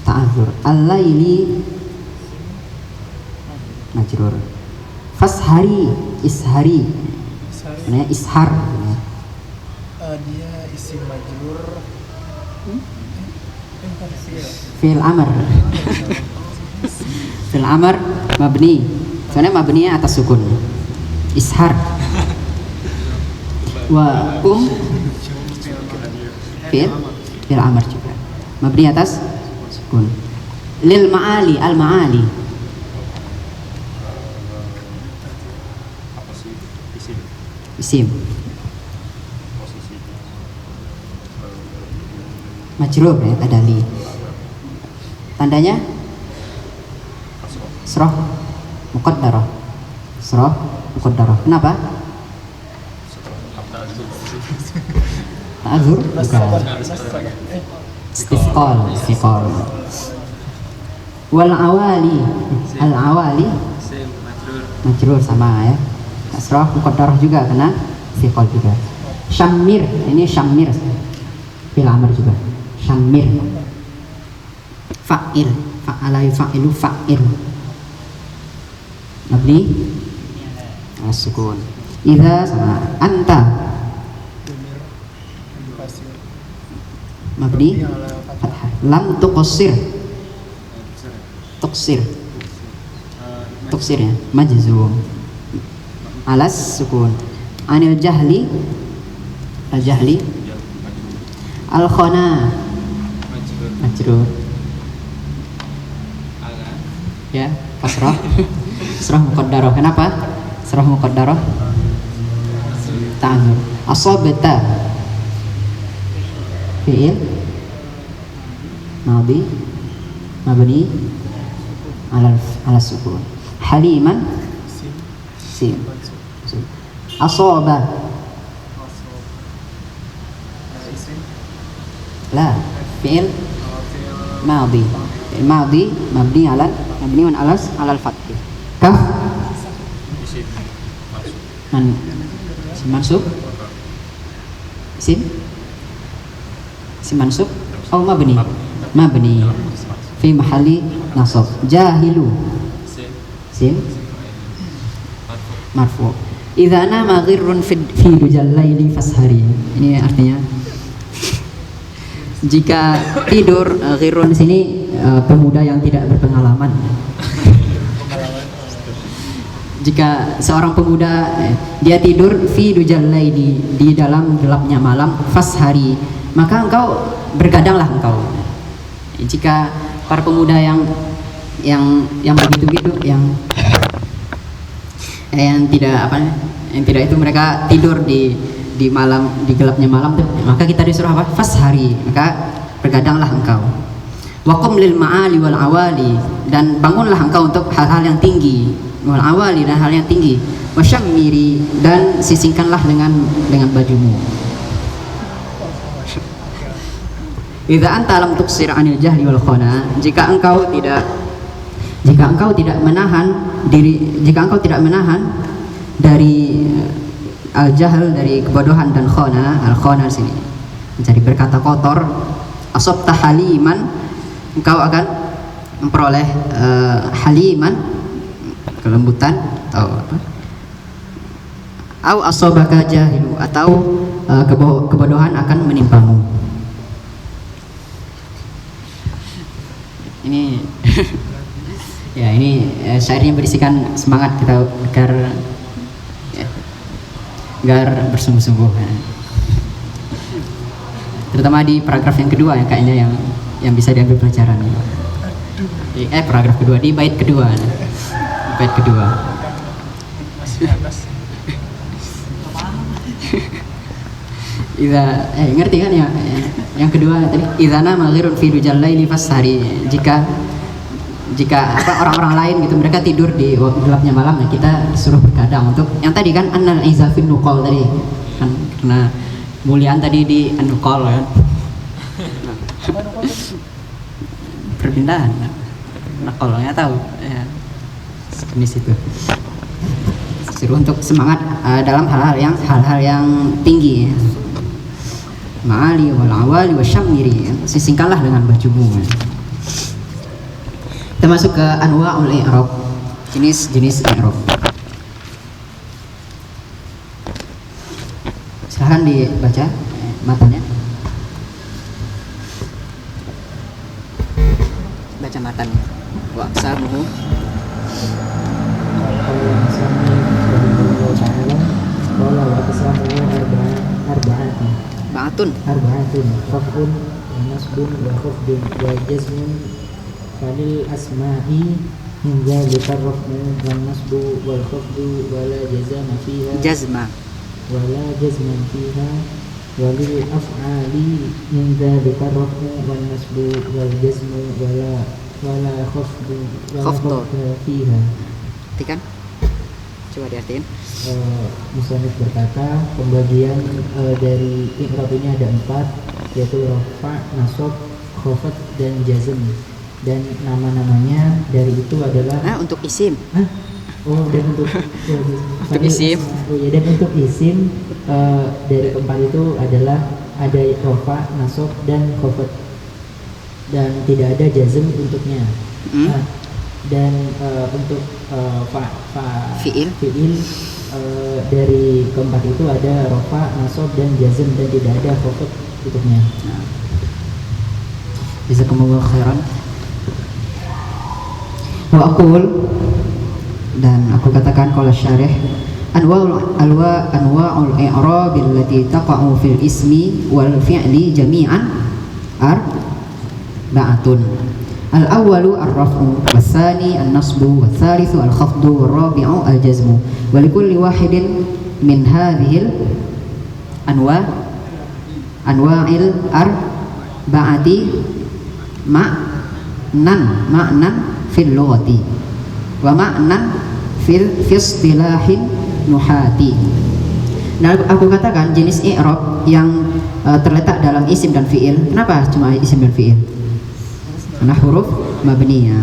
Ta'adzur. Al-laili majrur. Fashari, ishari. Sebenarnya ishar. Dia isim majrur. Fi'il amr. Fi'il amr mabni. Sebenarnya mabninya atas sukun. Ishar. Wa fi'il amr juga. Mabni atas sukun. Lil ma'ali, al ma'ali. Isim. Majrur ya, ada li. Tandanya kasrah muqaddarah. Kasrah muqaddarah. Kenapa? Ta'adzur? Bukan. Istiqal. Wal awali. Al awali majrur sama ya. Kasrah muqaddarah juga kena istiqal juga. Syammir, ini syammir. Fil amr juga. Syammir. Fa'il, fa'ala yufa'ilu fa'il. Mabni as-sukun. Idza sama anta. Mabni fathah. Lam tuqsir. Tuqsir ya, majzum. Alas sukun. Anil jahli. Al-jahli. Al-khana majrur ya, kasrah muqaddarah. Kenapa kasrah muqaddarah? Ta'adzur. Asabta fi'il madhi mabni ala sukun. Haliman sim. Asaba لا فعل ماضي الماضي مبني على الفتح. كف منصوب اسم منصوب أو مبني في محل نصب. جاهل اسم مرفوع. إذا نام غر في دجال الليل فاسهري. Ini artinya jika tidur, ghirun di sini pemuda yang tidak berpengalaman. Jika seorang pemuda dia tidur fi dujal laili, di dalam gelapnya malam, fashari, maka engkau bergadanglah engkau. Jika para pemuda yang begitu-gitu, yang tidak itu, mereka tidur di malam, di gelapnya malam, maka kita disuruh apa? Fashari, maka bergadanglah engkau. Waqum lil ma'ali wal awali, dan bangunlah engkau untuk hal-hal yang tinggi, wal awali, dan hal yang tinggi. Wasyammiri, dan sisingkanlah dengan bajumu. Idza anta lam tuqsir 'anil jahli wal khana, jika engkau tidak menahan dari al-jahl, dari kebodohan, dan al-khana sini mencari berkata kotor. Asabta haliman, engkau akan memperoleh haliman, kelembutan, atau apa? Au asobaka jahilu, atau kebodohan akan menimpamu. Ini ya, ini syairnya berisikan semangat kita agar bersungguh-sungguh ya. Terutama di paragraf yang kedua ya, kayaknya yang bisa diambil pelajaran. Paragraf kedua di bait kedua. Bait kedua. Masih atas. Ngerti kan ya? Yang kedua tadi, idana maghirun fi dujal laili fasari. Jika orang-orang lain gitu mereka tidur di gelapnya malam, ya kita suruh berkadang untuk yang tadi kan annal izafin nuqal tadi kan, karena muliaan tadi di an-nuqal kan. Perpindahan. Nakal nggak tahu ya. Jenis itu. Suruh untuk semangat dalam hal-hal yang tinggi ya. Ma'ali wal awali wasyamiri, sisingkanlah dengan bajumu ya. Kita masuk ke anwa'ul i'rab, jenis-jenis i'rab. Silahkan dibaca matanya. Baca matanya. Wa aksamuhu arba'atun khaf'un wa nasbun wa khafdun wa jazmun falil asma'i min dzalika raf'u wan nasbu wal khafdu wa la jazma fiha walil af'ali min dzalika raf'u wan nasbu wal jazmu wa la khafdu fiha. Artikan, coba diartiin. Musannif berkata pembagian dari i'rab ini ada 4, yaitu rafa, nasab, khafad, dan jazm. Dan nama-namanya dari itu adalah untuk isim. Dan untuk untuk isim. Dan untuk isim dari keempat itu adalah ada rafa, nasab, dan khafad. Dan tidak ada jazm untuknya. Dan untuk fi'il dari keempat itu ada rafa, nasab, dan jazm, dan tidak ada khafad untuknya. Jazakumullahu khairan. Wa aqul, dan aku katakan qala syarih, anwa'ul i'rab allati taqa'u fil ismi wal fi'li jami'an arba'atun. Al-awwalu ar-raf'u, was-tsani an-nasbu, was-tsalitsu al-khafdu, war-rabi'u al-jazmu. Wa likulli wahidin min hadhil anwa'il arba'ati ma'nan fil lughati wa ma'nan fil istilahin nuhati. Nah, aku katakan jenis i'rab yang terletak dalam isim dan fi'il. Kenapa cuma isim dan fi'il? Karena huruf mabniyah.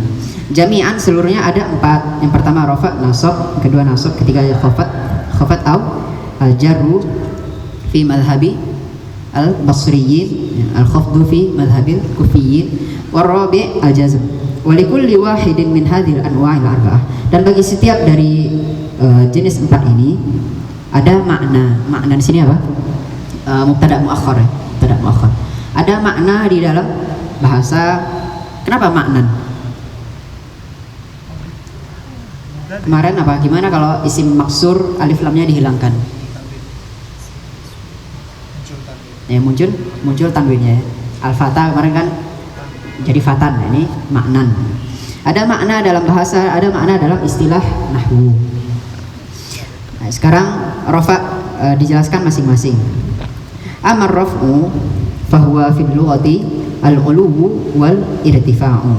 Jami'an seluruhnya ada 4. Yang pertama rafa, nasab, kedua nasab, ketiga khafad au al-jarru fi madhhabi al-basriyin, al-khafdu fi madhhabil kufiyyin, war-rabi' al-jazm. Wa likulli wahidin min hadhil anwa'il arba'ah. Dan bagi setiap dari jenis 4 ini ada makna. Makna di sini apa? Mubtada muakhar ya. Mubtada muakhar. Ada makna di dalam bahasa. Kenapa maknan? Kemarin apa? Gimana kalau isim maksur alif lamnya dihilangkan? Ya muncul tanwinnya ya. Al-fatah kemarin kan jadi fatan. Nah, ini maknan. Ada makna dalam bahasa, ada makna dalam istilah nahwu. Nah, sekarang rafa dijelaskan masing-masing. Amar raf'u fahuwa fil lughati al-uluwu wal irtifa'u.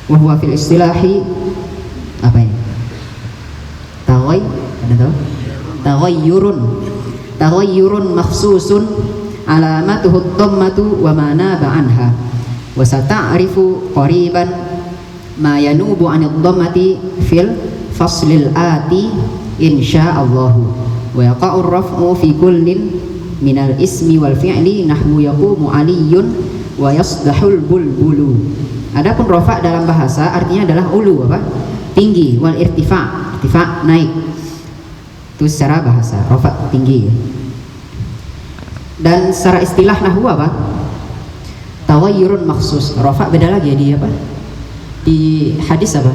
Wa huwa fil istilahi apa ini? Taghayyurun makhsusun alamatuhu ad-dhammatu wa ma naba anha. Wa sata'rifu qariban ma yanubu 'anid dhammati fil faslil ati insyaallah. Wa yaqa'u ar-raf'u fi kullin minal ismi wal fi'li nahwu yaqumu aliyun wa yasdahul bulbulu. Adapun rofa dalam bahasa artinya adalah ulu, apa? Tinggi, wal irtifa, irtifa naik. Itu secara bahasa, rofa tinggi. Dan secara istilah nahwu apa? Taghayyurun makhsus. Rofa beda lagi ya, di apa? Di hadis apa?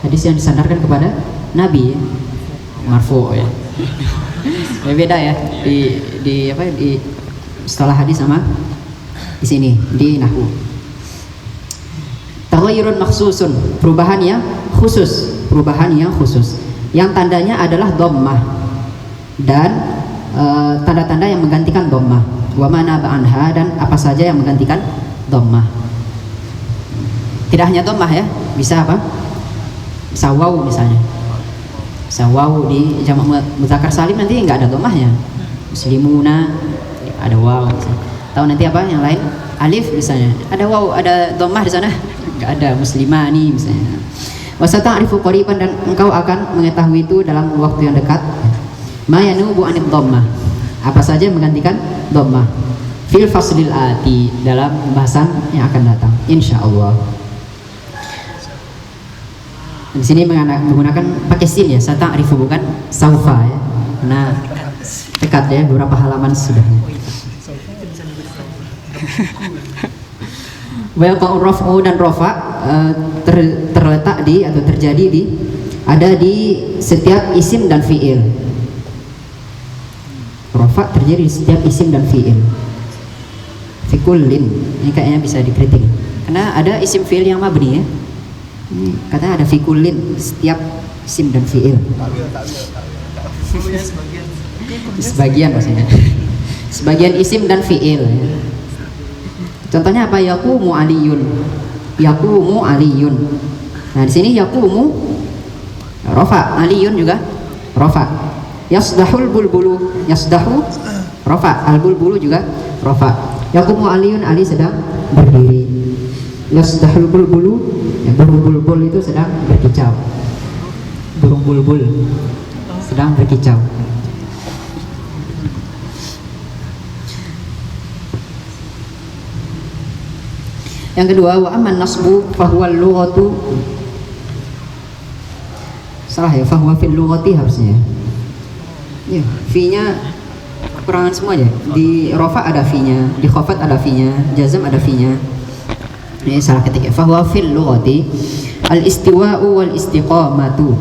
Hadis yang disandarkan kepada Nabi ya? Marfu ya. Ya beda ya di apa, di setelah hadis sama di sini di nahwu. Taghayyurun makhsusun, perubahan yang khusus, perubahan yang khusus. Yang tandanya adalah dhammah dan tanda-tanda yang menggantikan dhammah. Wa ma naba anha, dan apa saja yang menggantikan dhammah. Tidak hanya dhammah ya, bisa apa? Bisa waw misalnya. Bisa waw di jamak mudzakkar salim nanti nggak ada dhammahnya. Muslimuna ada waw. Tahu nanti apa yang lain? Alif misalnya. Ada waw, ada dhammah di sana. Nggak ada. Muslimani misalnya. Wa sata'rifu qariban, dan engkau akan mengetahui itu dalam waktu yang dekat. Ma yanubu anid dhammah, apa saja yang menggantikan dhammah. Fil faslil ati, dalam pembahasan yang akan datang insyaallah. Di sini menggunakan pakai sin ya, sata'rifu bukan saufa ya. Karena dekat ya, beberapa halaman sudah. Wa yaqa'u raf'u, dan rafa terletak di atau terjadi di, ada di setiap isim dan fiil. Rafa terjadi di setiap isim dan fiil. Fi kullin, ini kayaknya bisa dikritik karena ada isim fiil yang mabni ya. Katanya ada fi kullin, setiap isim dan fiil. Sebagian maksudnya. Sebagian isim dan fiil ya. Contohnya apa? Yaqumu aliyun. Yaqumu aliyun. Nah, di sini yaqumu rafa, aliyun juga rafa. Yasdahul bulbulu, yasdahu rafa, al bulbulu juga rafa. Yaqumu aliyun, Ali sedang berdiri. Yasdahul bulbulu, ya, burung bulbul itu sedang berkicau. Burung bulbul sedang berkicau. Yang kedua, wa amman nasbu fahuwa lughatu. Salah ya, fahuwa fil lughati harusnya. Ya, fi-nya kurangan semua aja. Di rafa ada fi-nya, di khafat ada fi-nya, jazm ada fi-nya. Ini salah ketik ya. Fahuwa fil lughati al istiwa'u wal istiqamatu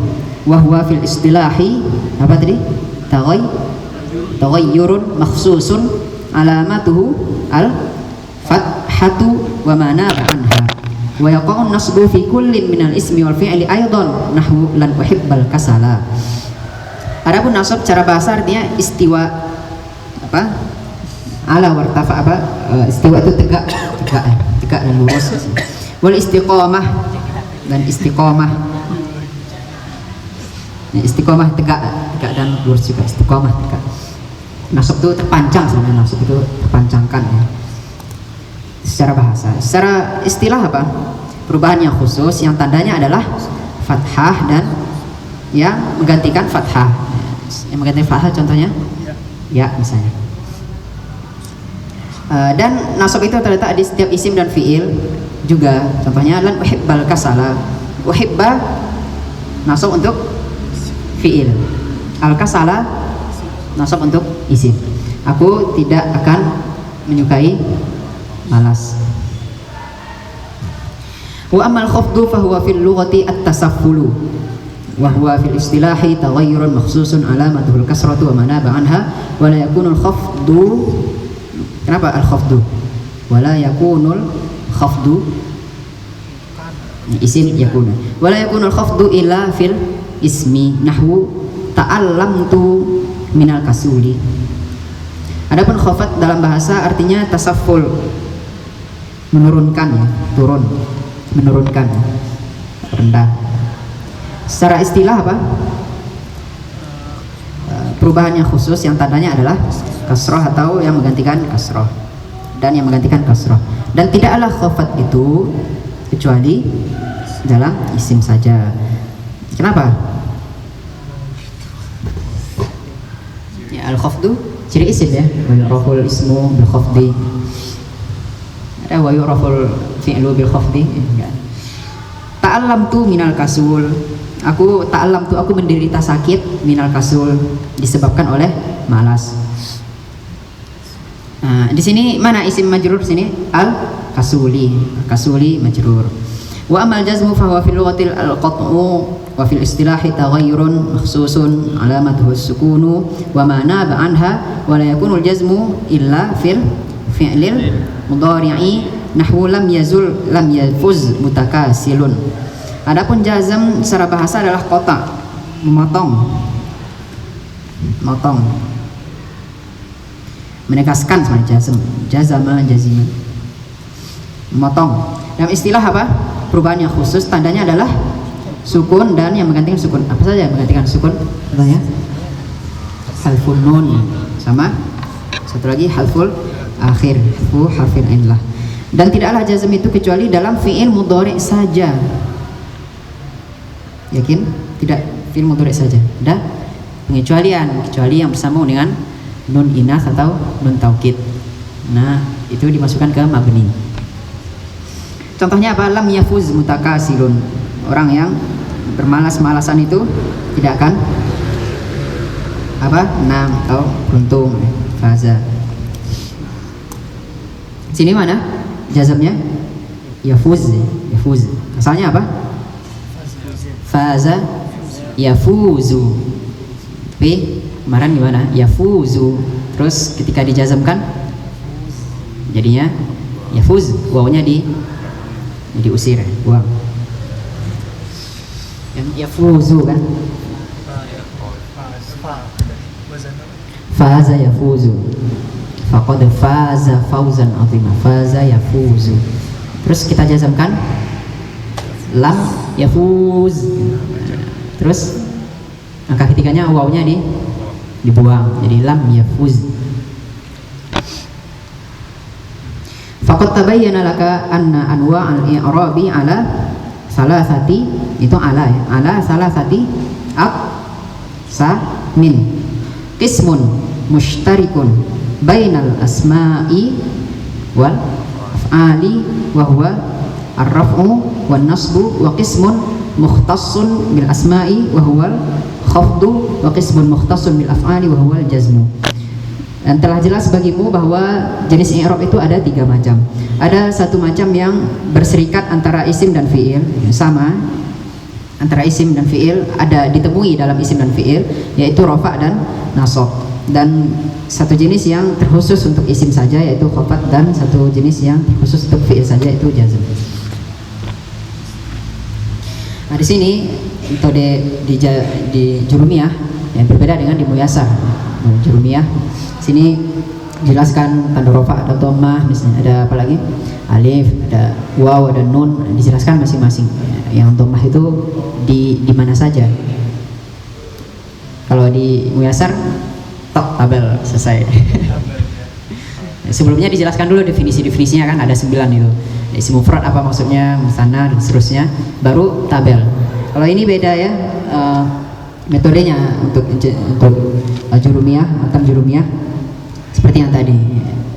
wa huwa fil istilahi apa tadi? Taghayyurun makhsusun alamatuhu al fathatu wa ma naba anha wa yaqa'un nasbu fi kullin minal ismi wal fi'li aidan nahwu lan uhibbal kasala. Adapun nasab cara bahasa artinya istiwa apa? Ala wartafa apa? Istiwa itu tegak dan lurus. Wal istiqamah, dan istiqamah. Nah, istiqamah tegak dan lurus juga, istiqamah tegak. Nasab itu terpancang, sebenarnya nasab itu terpancangkan ya. Secara bahasa, secara istilah apa? Perubahan yang khusus yang tandanya adalah fathah dan yang menggantikan fathah. Yang menggantikan fathah contohnya ya misalnya. Dan nasab itu terletak di setiap isim dan fiil juga. Contohnya lan uhibbal kasala. Uhibba nasab untuk fiil. Al kasala nasab untuk isim. Aku tidak akan menyukai malas. Wa amal khafdu fahuwa fil lughati at-tasaffulu wa huwa fil istilahi taghayyurun makhsusun alamatuhul kasratu wa manaba anha wa la yakunul khafdu. Kenapa al-khafdu? Wa la yakunul khafdu isim yakuna. Wa la yakunul khafdu illa fil ismi nahwu ta'allamtu minal kasuli. Adapun khafat dalam bahasa artinya tasafful, menurunkan ya, turun, menurunkan, rendah. Secara istilah apa? Perubahan yang khusus yang tandanya adalah kasroh atau yang menggantikan kasroh dan yang menggantikan kasroh. Dan tidaklah khafat itu kecuali dalam isim saja. Kenapa? Ya, al-khafdu ciri isim ya, raful ismu bil khafdi. Ada wa yuraful fi'lu bil khafdi, enggak. Ta'allamtu minal kasul. Aku menderita sakit minal kasul, disebabkan oleh malas. Nah, di sini mana isim majrur sini? Kasuli majrur. Wa amal jazmu fa huwa fil lughatil al-qat'u wa fil istilahi taghayyurun makhsusun alamatuhu as-sukunu wa ma naba anha wa la yakunu al-jazmu illa fil fi'lil mudhari'i nahwu lam yazul lam yafuz mutakasilun. Adapun jazm secara bahasa adalah qata, memotong, menegaskan sebenarnya jazama, jazima, memotong. Dalam istilah apa? Perubahan yang khusus, tandanya adalah sukun dan yang menggantikan sukun. Apa saja yang menggantikan sukun? Contohnya halfun nun, sama satu lagi halful akhir, harfin ainlah. Dan tidaklah jazm itu kecuali dalam fi'il mudhari saja. Yakin? Tidak, fi'il mudhari saja. Ada pengecualian, kecuali yang bersambung dengan nun inas atau nun taukid. Nah, itu dimasukkan ke mabni. Contohnya apa? Lam yafuz mutakasilun. Orang yang bermalas-malasan itu tidak akan menang atau beruntung. Faza. Sini mana jazmnya? Yafuz. Asalnya apa? Faza yafuzu. Tapi kemarin gimana? Yafuzu. Terus ketika dijazmkan jadinya yafuz, wawunya diusir, buang. Yang yafuzu kan? Faza yafuzu. Faqad faza fawzan 'azima. Faza yafuzu. Terus kita jazmkan lam yafuz. Terus angka ketiganya wawunya dibuang, jadi lam yafuz. Faqad tabayyana laka anna anwa' al-i'rabi ala salasati, itu ala ya, ala salasati aqsamin. Qismun mushtarikun bainal asma'i wal af'ali wa huwa ar-raf'u wan nasbu, wa qismun mukhtassun bil asma'i wa huwa al-khafdu, wa qismun mukhtassun bil af'ali wa huwa al-jazmu. Dan telah jelas bagimu bahwa jenis i'rab itu ada 3 macam. Ada satu macam yang berserikat antara isim dan fi'il, sama antara isim dan fi'il, ada ditemui dalam isim dan fi'il, yaitu rafa' dan nasab. Dan satu jenis yang terkhusus untuk isim saja yaitu khafat, dan satu jenis yang khusus untuk fi'il saja yaitu jazm. Nah, di sini metode di jurumiyah yang berbeda dengan di muyasar. Jurumiyah sini jelaskan tanda rafa, ada dhammah, misalnya ada apa lagi? Alif, ada waw, ada nun, dijelaskan masing-masing. Yang dhammah itu di mana saja. Kalau di muyasar tok tabel selesai. Sebelumnya dijelaskan dulu definisinya kan ada 9 itu. Isim mufrad apa maksudnya, musanna dan seterusnya, baru tabel. Kalau ini beda ya, metodenya untuk jurumiyah, matam jurumiyah seperti yang tadi.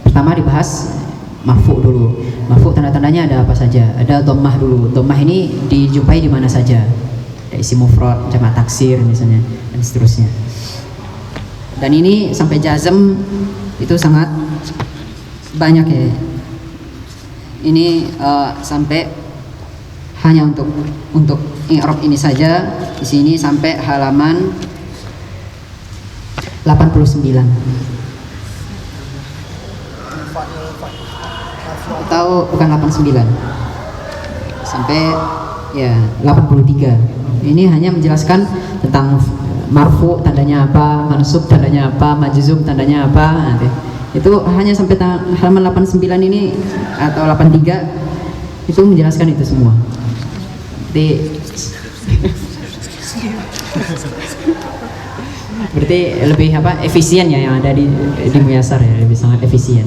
Pertama dibahas marfu dulu. Marfu tanda-tandanya ada apa saja? Ada dhammah dulu. Dhammah ini dijumpai di mana saja? Ada isim mufrad, jamak taksir misalnya, dan seterusnya. Dan ini sampai jazm itu sangat banyak ya. Ini sampai hanya untuk i'rab ini saja di sini sampai halaman 89 atau bukan 89 sampai ya 83. Ini hanya menjelaskan tentang marfu tandanya apa, mansub tandanya apa, majzum tandanya apa. Nanti itu hanya sampai halaman 89 ini atau 83 itu menjelaskan itu semua. Berarti lebih efisien ya yang ada di muyasar ya, lebih sangat efisien.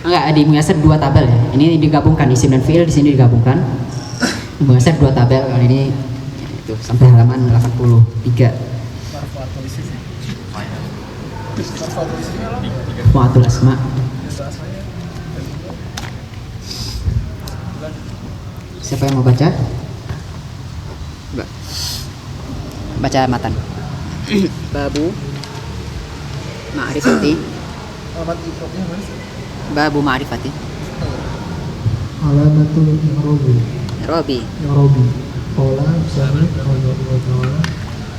Enggak, di muyasar 2 tabel ya. Ini digabungkan isim dan fi'il, di sini digabungkan. Di muyasar 2 tabel, kali ini itu sampai halaman 83. Marfu'atul asma. Siapa yang mau baca? Baca matan. Babu ma'rifati. Babu ma'rifati. Alamatul i'rabi. Robi. I'rabi. Qala sami Allah taala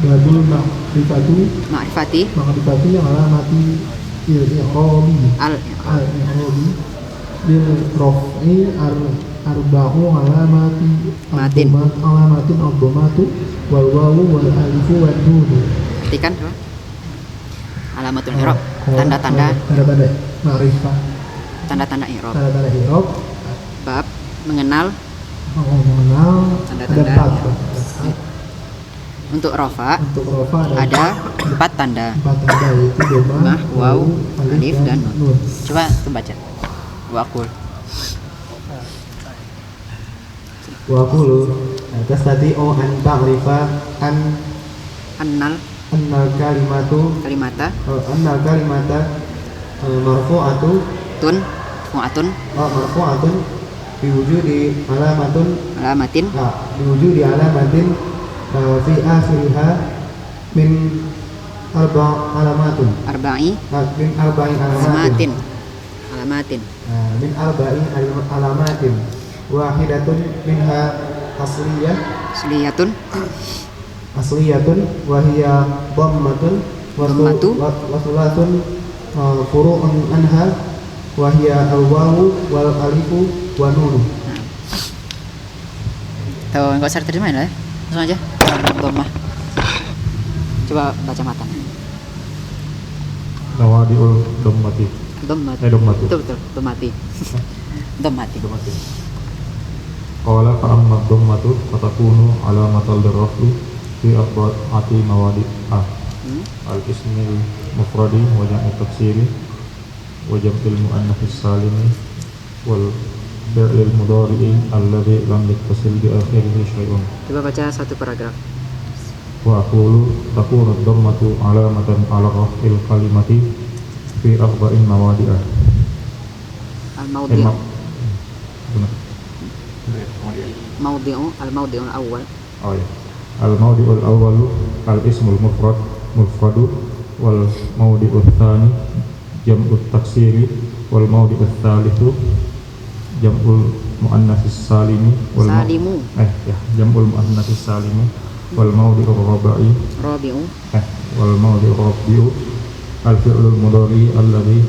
babul ma'rifatu Ma'rifati alamati i'rabi. I'rabi bil raf'i arba'u alamatin ad-dhammatu wal wawu wal alifu wan nun. Artikan apa? Alamatul i'rab. Tanda-tanda ma'rifah. Tanda-tanda i'rab. Tanda-tanda i'rab. Bab mengenal Mengenal Tanda-tanda. ada 4. untuk rofa Untuk rofa ada 4 tanda. 4 tanda yaitu doma, Mah, waw, alif dan nun. Coba baca. Waqul. Waqulu tastati'u an ta'rifa Annal annal kalimata marfu'atu tun mu'atun marfu'atun biwujudi alamatin fi akhiriha min alamatin arba'i min alamatin min alamatin wahidatun minha asliyatun wa hiya dhammatun Dhammatu. wa thulathun furu'un anha wa hiya al-wawu wal alifu wa nun. Tahu enggak usah terjemahin lah ya. Langsung aja. Dhammah. Coba baca matan. Nawadiul dhammati. Dhammati. Dhammatu. Betul. Dhammati. Dhammati. Qala fa amma dhammatu fatakunu alamatal lirraf'i fi arba'ati mawadi'ah. Al-ismil mufradi wa jam'u taksiri wa jam'il muannatsis salimi wal fi'lil mudhari'i alladhi lam yattasil bi akhirih syai'un. Coba baca satu paragraf. Wa aqulu takunu dhammatu alamatan ala raf'il kalimati fi arba'in mawadi'ah. Al-mawdi'. Al-mawdi'ul awwal. Oh ya. Al-mawdi'ul awwalu al-ismul mufradu wal mawdi'ul tsani jam'ut taksiri wal mawdi'ul tsalitsu jam'ul muannatsis salimi jam'ul muannatsis salimi wal mawdi'ur rabi'u wal mawdi'ur rabi'u al-fi'lul mudhari alladhi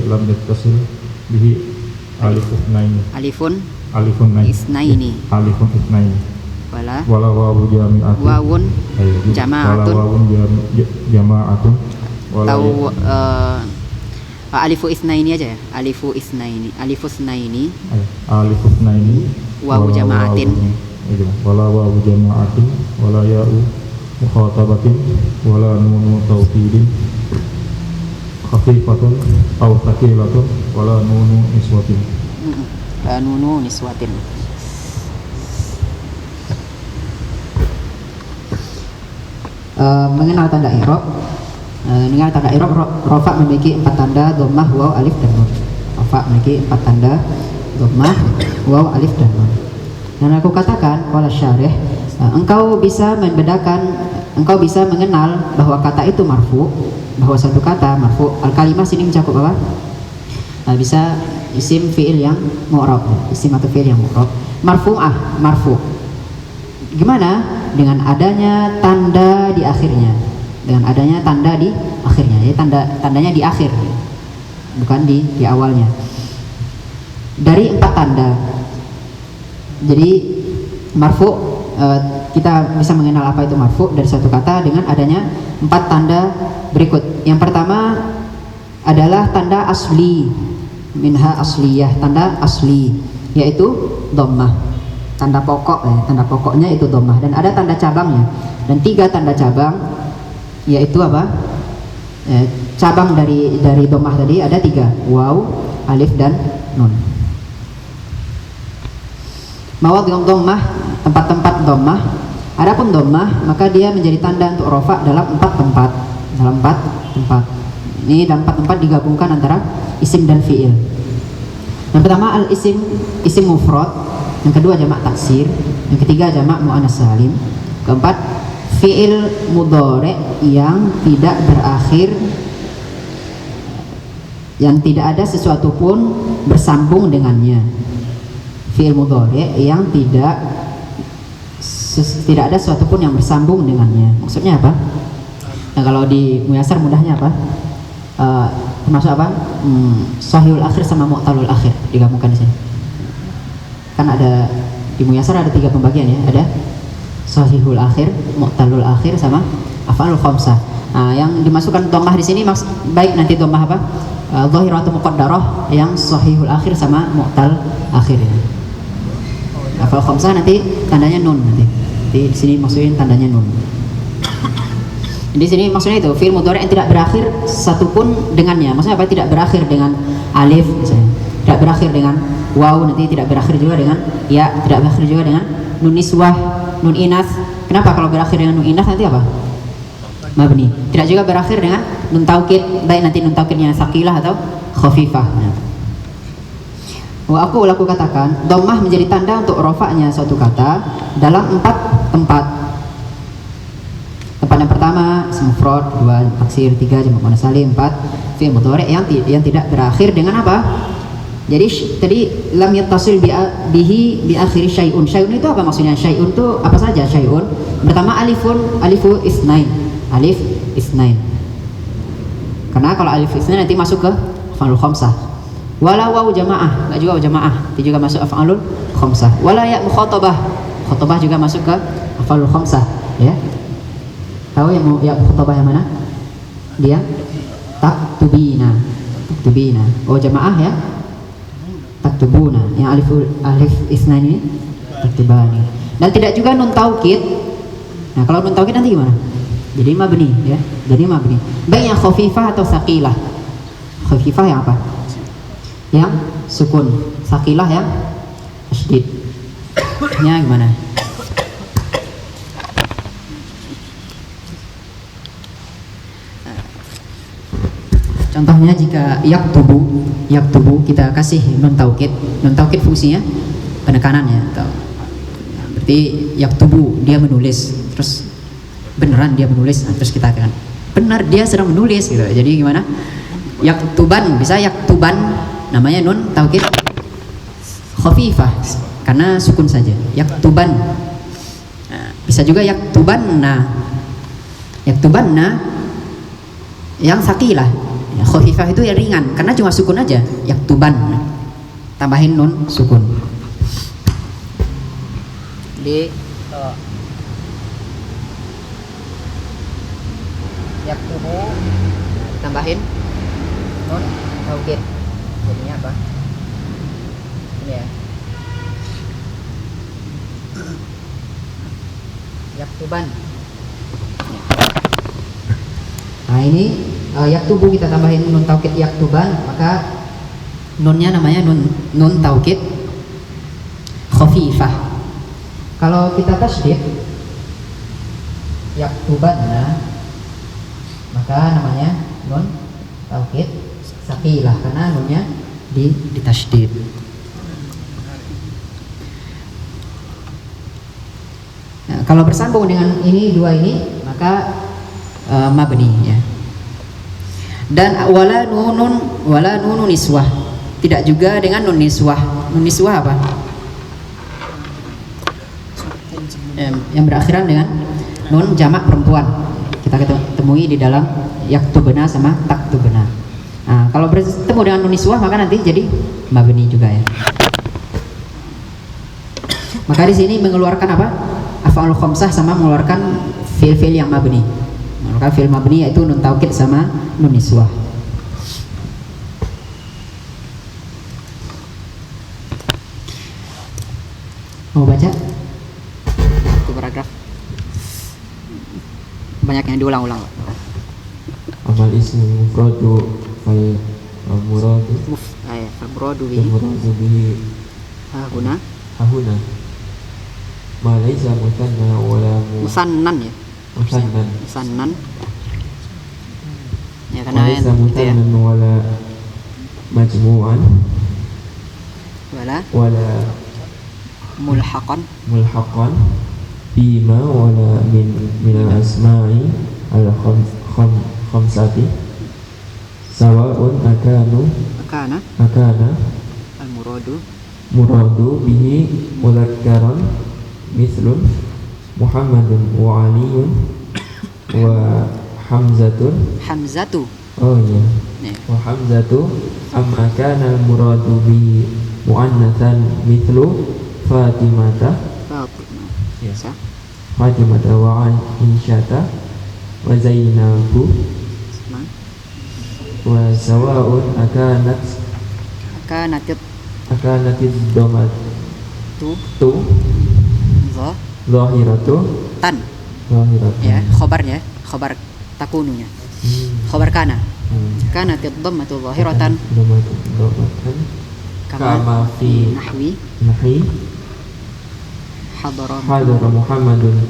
lam yattasil bihi alifun isnaini wala wawu jami'atun wawun jama'atun tahu alifu isnaini aja ya. Alifu isnaini wawu jama'atin wala wawu jama'atin wala ya'u mukhatabatin wala nunu tawkidin khafifatun aw thaqilatun wala nunu niswatin. Nunu niswatin. Mengenal tanda i'rab. Mengenal tanda i'rab, rafa memiliki 4 tanda, dhammah, waw, alif dan nun. Rafa memiliki 4 tanda, dhammah, waw, alif dan nun. Dan aku katakan qala syarih, engkau bisa mengenal bahwa kata itu marfu, bahwa satu kata marfu. Al-kalimah sini mencakup apa? Bisa isim fi'il yang mu'rab, isim atau fi'il yang mu'rab. Marfu'ah, marfu. Gimana? Dengan adanya tanda di akhirnya. Dengan adanya tanda di akhirnya. Jadi tandanya di akhir, bukan di awalnya. Dari 4 tanda. Jadi marfu, kita bisa mengenal apa itu marfu dari satu kata dengan adanya 4 tanda berikut. Yang pertama adalah tanda asli, minha asliyah, tanda asli, yaitu dhammah. Tanda pokok, tanda pokoknya itu dhammah. Dan ada tanda cabangnya. Dan 3 tanda cabang, yaitu apa? Cabang dari dhammah tadi ada 3, waw, alif dan nun. Mawadhi'ud dhammah, tempat-tempat dhammah. Adapun dhammah maka dia menjadi tanda untuk rafa dalam 4 tempat. Ini dalam tempat digabungkan antara isim dan fi'il. Yang pertama al-isim, isim mufrad. Yang kedua jamak taksir. Yang ketiga jamak muannas salim. Keempat fi'il mudhari yang tidak berakhir, yang tidak ada sesuatu pun bersambung dengannya. Fi'il mudhari yang tidak ada sesuatu pun yang bersambung dengannya. Maksudnya apa? Nah, kalau di Muyassar mudahnya apa? Termasuk apa? Sahihul akhir sama mu'talul akhir digabungkan di sini. Kan ada di Muyassar ada 3 pembagian ya. Ada sahihul akhir, mu'talul akhir sama af'alul khamsah. Nah, yang dimasukkan dhammah di sini baik nanti dhammah apa? Dhahirah atau muqaddarah yang sahihul akhir sama mu'tal akhir ya. Af'alul khamsah nanti tandanya nun nanti. Di sini maksudnya tandanya nun. Di sini maksudnya itu fi'il mudhari yang tidak berakhir satupun dengannya. Maksudnya apa? Tidak berakhir dengan alif misalnya. Tidak berakhir dengan waw, nanti tidak berakhir juga dengan ya, tidak berakhir juga dengan nun niswah, nun inas. Kenapa kalau berakhir dengan nun inas nanti apa? Mabni. Tidak juga berakhir dengan nun taukid, baik nanti nun taukidnya saqilah atau khafifah. Aku katakan dhammah menjadi tanda untuk rafa'nya suatu kata dalam 4 tempat. Tempat yang pertama isim mufrad, 2 taksir, 3 jamak muannas salim, 4 fi'il mudhari yang tidak berakhir dengan apa? Jadi tadi lam yattasil bihi bi akhiri syai'un. Syai'un itu apa maksudnya? Syai'un itu apa saja syai'un? Pertama alifu isnain. Alif isnain. Karena kalau alif isnain nanti masuk ke af'alul khamsah. Wala waw jamaah, enggak juga jamaah, itu juga masuk af'alul khamsah. Wala ya mukhatabah. Khatabah juga masuk ke af'alul khamsah, ya. Tahu yang ya mukhatabah yang mana? Dia taktubina. Oh jamaah ya. Taktubuna. Yang alif isnain ini taktubani. Dan tidak juga nun taukid. Nah, kalau nun taukid nanti gimana? Jadi mabni ya. Jadi mabni. Baik yang khafifah atau saqilah. Khafifah yang apa? Yang sukun. Saqilah yang tasydid. Nya gimana? Contohnya jika yaktubu kita kasih nun taukid fungsinya penekanannya. Berarti yaktubu dia menulis, terus beneran dia menulis, terus kita katakan benar dia sedang menulis gitu. Jadi gimana? Yaktuban bisa yaktuban, namanya nun taukid khafifah karena sukun saja. Yaktuban. Nah, bisa juga yaktubanna yang saqilah. Ya, khafifah itu ya ringan karena cuma sukun aja. Yaktuban tambahin nun sukun. Di yaktubu tambahin nun taukid. Jadinya apa? Ini ya. Yaktuban. Nah ini yaktubu kita tambahin nun taukid yaktuban, maka nunnya namanya nun taukid khafifah. Kalau kita tasydid yaktubanna, maka namanya nun taukid saqilah karena nunnya ditasydid. Nah, kalau bersambung dengan ini dua ini maka mabni ya. Dan wala nunun niswah, tidak juga dengan nun niswah. Nun niswah apa? Yang berakhiran dengan nun jamak perempuan. Kita temui di dalam yaktubna sama taktubna. Nah, kalau bertemu dengan nun niswah maka nanti jadi mabni juga ya. Maka di sini mengeluarkan apa? Af'alul khamsah sama mengeluarkan fi'il yang mabni. Maka fi'il mabni yaitu nun taukid sama nun niswah. Mau baca? Itu paragraf. Banyak yang diulang-ulang. Amal ismi mufradu fal muradu bihi Hahuna ma laysa musanna wala musannan ya. musannan. Musannan. Ya karena walaysa itu ya. muthannan wala majmu'an wala Mulhaqan mulhaqan bima wala min al-asma'i al-khamsati sawa'un akana al-muradu bihi mudhakkaran mithlun Muhammadun wa Aliyun wa Hamzatu oh iya wa Hamzatu am akana al-muradu bihi muannatsan mithlu Fatimata wa Aisyata wa Zainabu wa sawa'un akanatid domatu zahiratu ya khobar takununya khobar kanatid dhammatu zahiratan kama fi nahwi hadara Muhammadun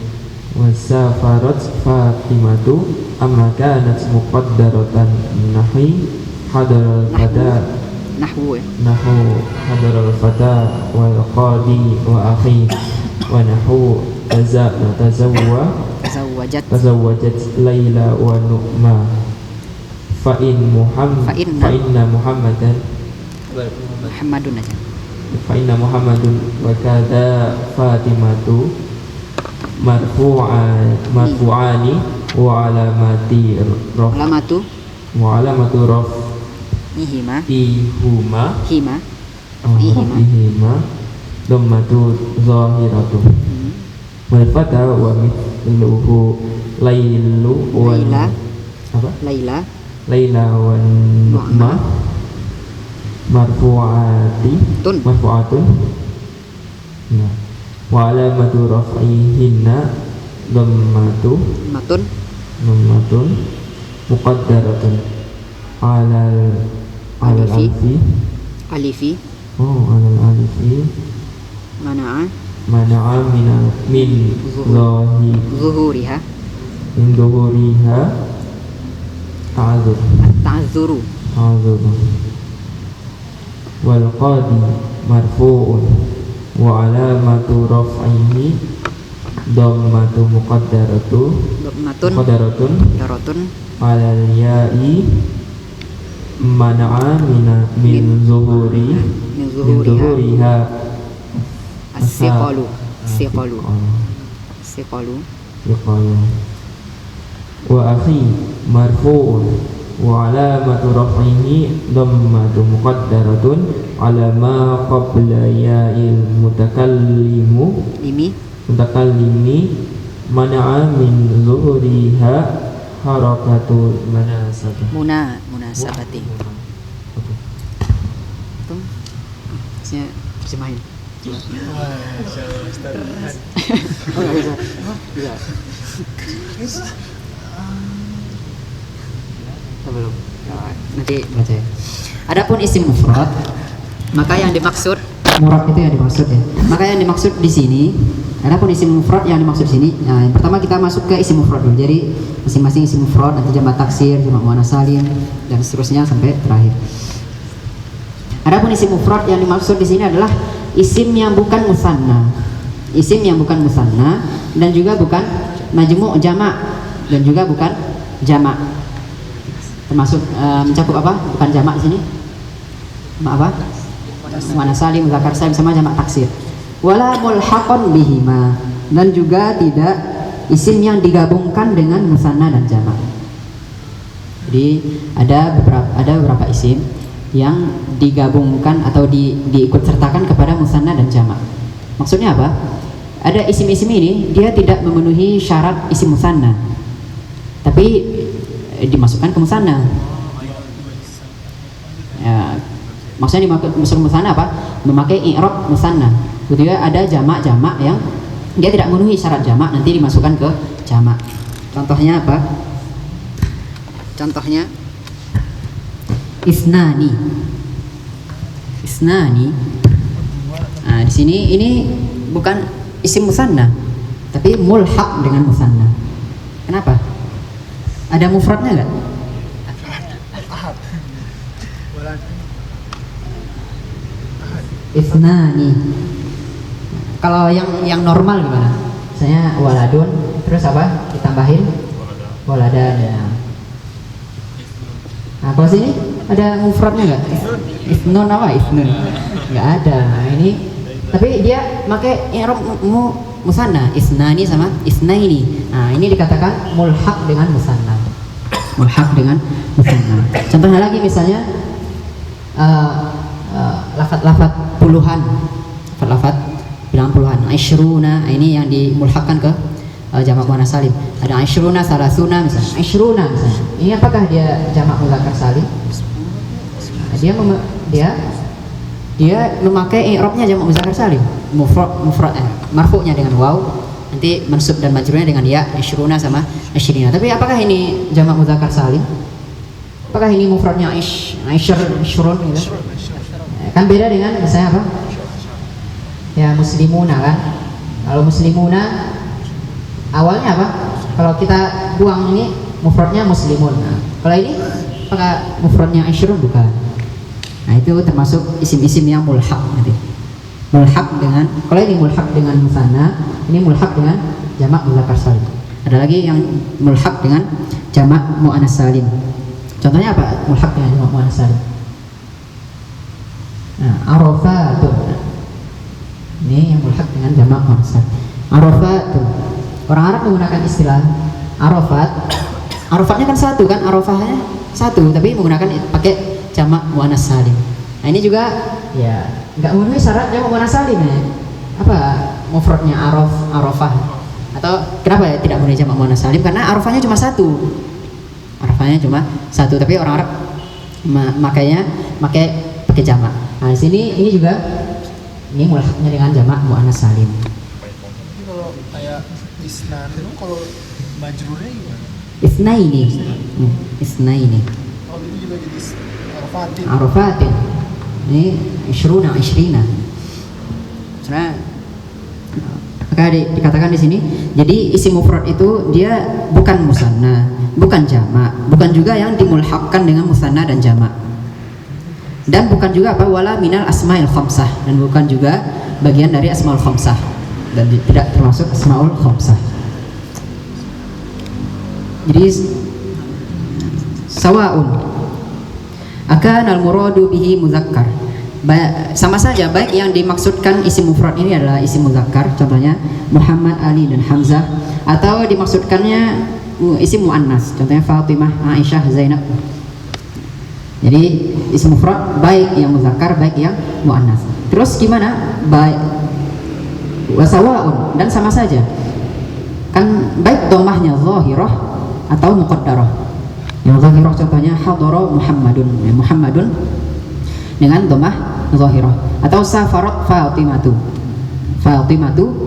wa safarat Fatimatu amma kanat muqaddaratan nahwi hadara al-fata nahwu hadara al-fata wal qadi wa akhi wa nahwu tazawwajat Laila wa Nu'ma fa inna Muhammadun aja fa inna Muhammadun wa kada Fatimatu marfu'ani wa alamati ihima dhammatu zahiratu wal fata wa mithluhu Laila wa Nu'ma marfu'atun nah wa alamatu raf'ihinna dhammatun muqaddaratun alal alifi alal alifi mana'a min zuhuriha ta'adzuru wal qadi marfu'un wa alamatu raf'ihi dhammatu muqaddaratun alal ya'i mana'a min zuhuriha as-siqalu wa akhi marfu'un wa alamatu raf'ihi dhammatu muqaddaratun ala ma qabla ya'il mutakallimi mana'a min zuhuriha harakatul munasabati saya terjemahin belum nanti baca ya. Adapun isim mufrad maka yang dimaksud murad itu yang dimaksud ya. Maka yang dimaksud di sini adapun isim mufrad yang dimaksud di sini. Nah, yang pertama kita masuk ke isim mufrad dulu. Jadi masing-masing isim mufrad nanti jamak taksir, jamak muannas salim dan seterusnya sampai terakhir. Adapun isim mufrad yang dimaksud di sini adalah isim yang bukan musanna. Isim yang bukan musanna dan juga bukan majmu' jamak dan juga bukan jamak. Termasuk mencakup apa? Bukan jamak di sini. Apa? Muannas salim, muzakkar salim sama jamak taksir. Wala mulhaqan bihima dan juga tidak isim yang digabungkan dengan musanna dan jamak. Jadi ada beberapa isim yang digabungkan atau diikut sertakan kepada musanna dan jamak. Maksudnya apa? Ada isim-isim ini dia tidak memenuhi syarat isim musanna, tapi dimasukkan ke musanna. Ya, maksudnya dimasukkan ke musanna apa? Memakai i'rab musanna. Kemudian ada jamak-jamak yang dia tidak memenuhi syarat jamak, nanti dimasukkan ke jamak. Contohnya apa? Contohnya isnani. Nah, di sini ini bukan isim musanna, tapi mulhaq dengan musanna. Kenapa? Ada mufradnya nggak? Isnani. Kalau yang normal gimana? Misalnya waladun, terus apa? Ditambahin waladan ya. Nah, kalau sini ada mufradnya nggak? Isnun apa? Isnun. Nggak ada. Nah, ini tapi dia pakai i'rab musanna, isnani sama isnaini. Nah, ini dikatakan mulhaq dengan musanna. Mulhaq dengan musanna. Contohnya lagi misalnya lafaz-lafaz puluhan. Lafaz bilang puluhan. Ishruna, ini yang dimulhaqkan ke jamak muannas salim. Ada ishruna, salasuna misalnya. Ishruna misalnya. Ini apakah dia jamak mudzakkar salim? Nah, dia memakai i'rabnya jamak mudzakkar salim. Mufrad marfu'nya dengan waw, nanti mansub dan majrurnya dengan ya, ishruna sama ishrina. Tapi apakah ini jamak mudzakkar salim? Apakah ini mufradnya ishrun gitu? Kan beda dengan misalnya apa? Ya muslimuna kan. Kalau muslimuna awalnya apa? Kalau kita buang ini mufradnya muslimun. Nah, kalau ini apakah mufradnya ishrun? Bukan. Nah, itu termasuk isim-isim yang mulhaq nanti. Mulhaq dengan, kalau ini mulhaq dengan musanna, ini mulhaq dengan jamak mudzakkar salim. Ada lagi yang mulhaq dengan jamak muannas salim. Contohnya apa? Mulhaq dengan jamak muannas salim. Nah, arafatun. Ini yang mulhaq dengan jamak muannas salim. Arafatun. Orang Arab menggunakan istilah arafat. Arafatnya kan satu kan, arafahnya satu, tapi menggunakan pakai jamak muannas salim. Nah, ini juga ya nggak memenuhi syarat jamak muannas salim ya. Apa mufradnya arafah? Atau kenapa ya tidak memenuhi jamak muannas salim? Karena arafahnya cuma satu. Arafahnya cuma satu, tapi orang Arab makanya pakai jamak. Nah, di sini ini juga ini mulhaqnya dengan jamak muannas salim. Jadi kalau kayak isnan itu kalau majrurnya gimana? Isnaini. Isnaini. Kalau itu juga jadi arafatin. Arafatin. Ini ishruna. Sebenarnya maka dikatakan di sini, jadi isim mufrad itu dia bukan musanna, bukan jamak, bukan juga yang dimulhaqkan dengan musanna dan jamak. Dan bukan juga apa wala minal asmaul khamsah, dan bukan juga bagian dari asmaul khamsah, dan tidak termasuk asmaul khamsah. Jadi sawaun akan al-muradu bihi mudzakkar, sama saja baik yang dimaksudkan isim mufrad ini adalah isim mudzakkar, contohnya Muhammad, Ali dan Hamzah, atau dimaksudkannya isim muannas, contohnya Fatimah, Aisyah, Zainab. Jadi isim mufrad baik yang mudzakkar baik yang muannas. Terus gimana? Baik wasawaun, dan sama saja kan, baik dhammahnya zahirah atau muqaddarah. Yang zahirah contohnya hadara Muhammadun, ya, Muhammadun dengan dhammah zahirah, atau safarat Fatimatu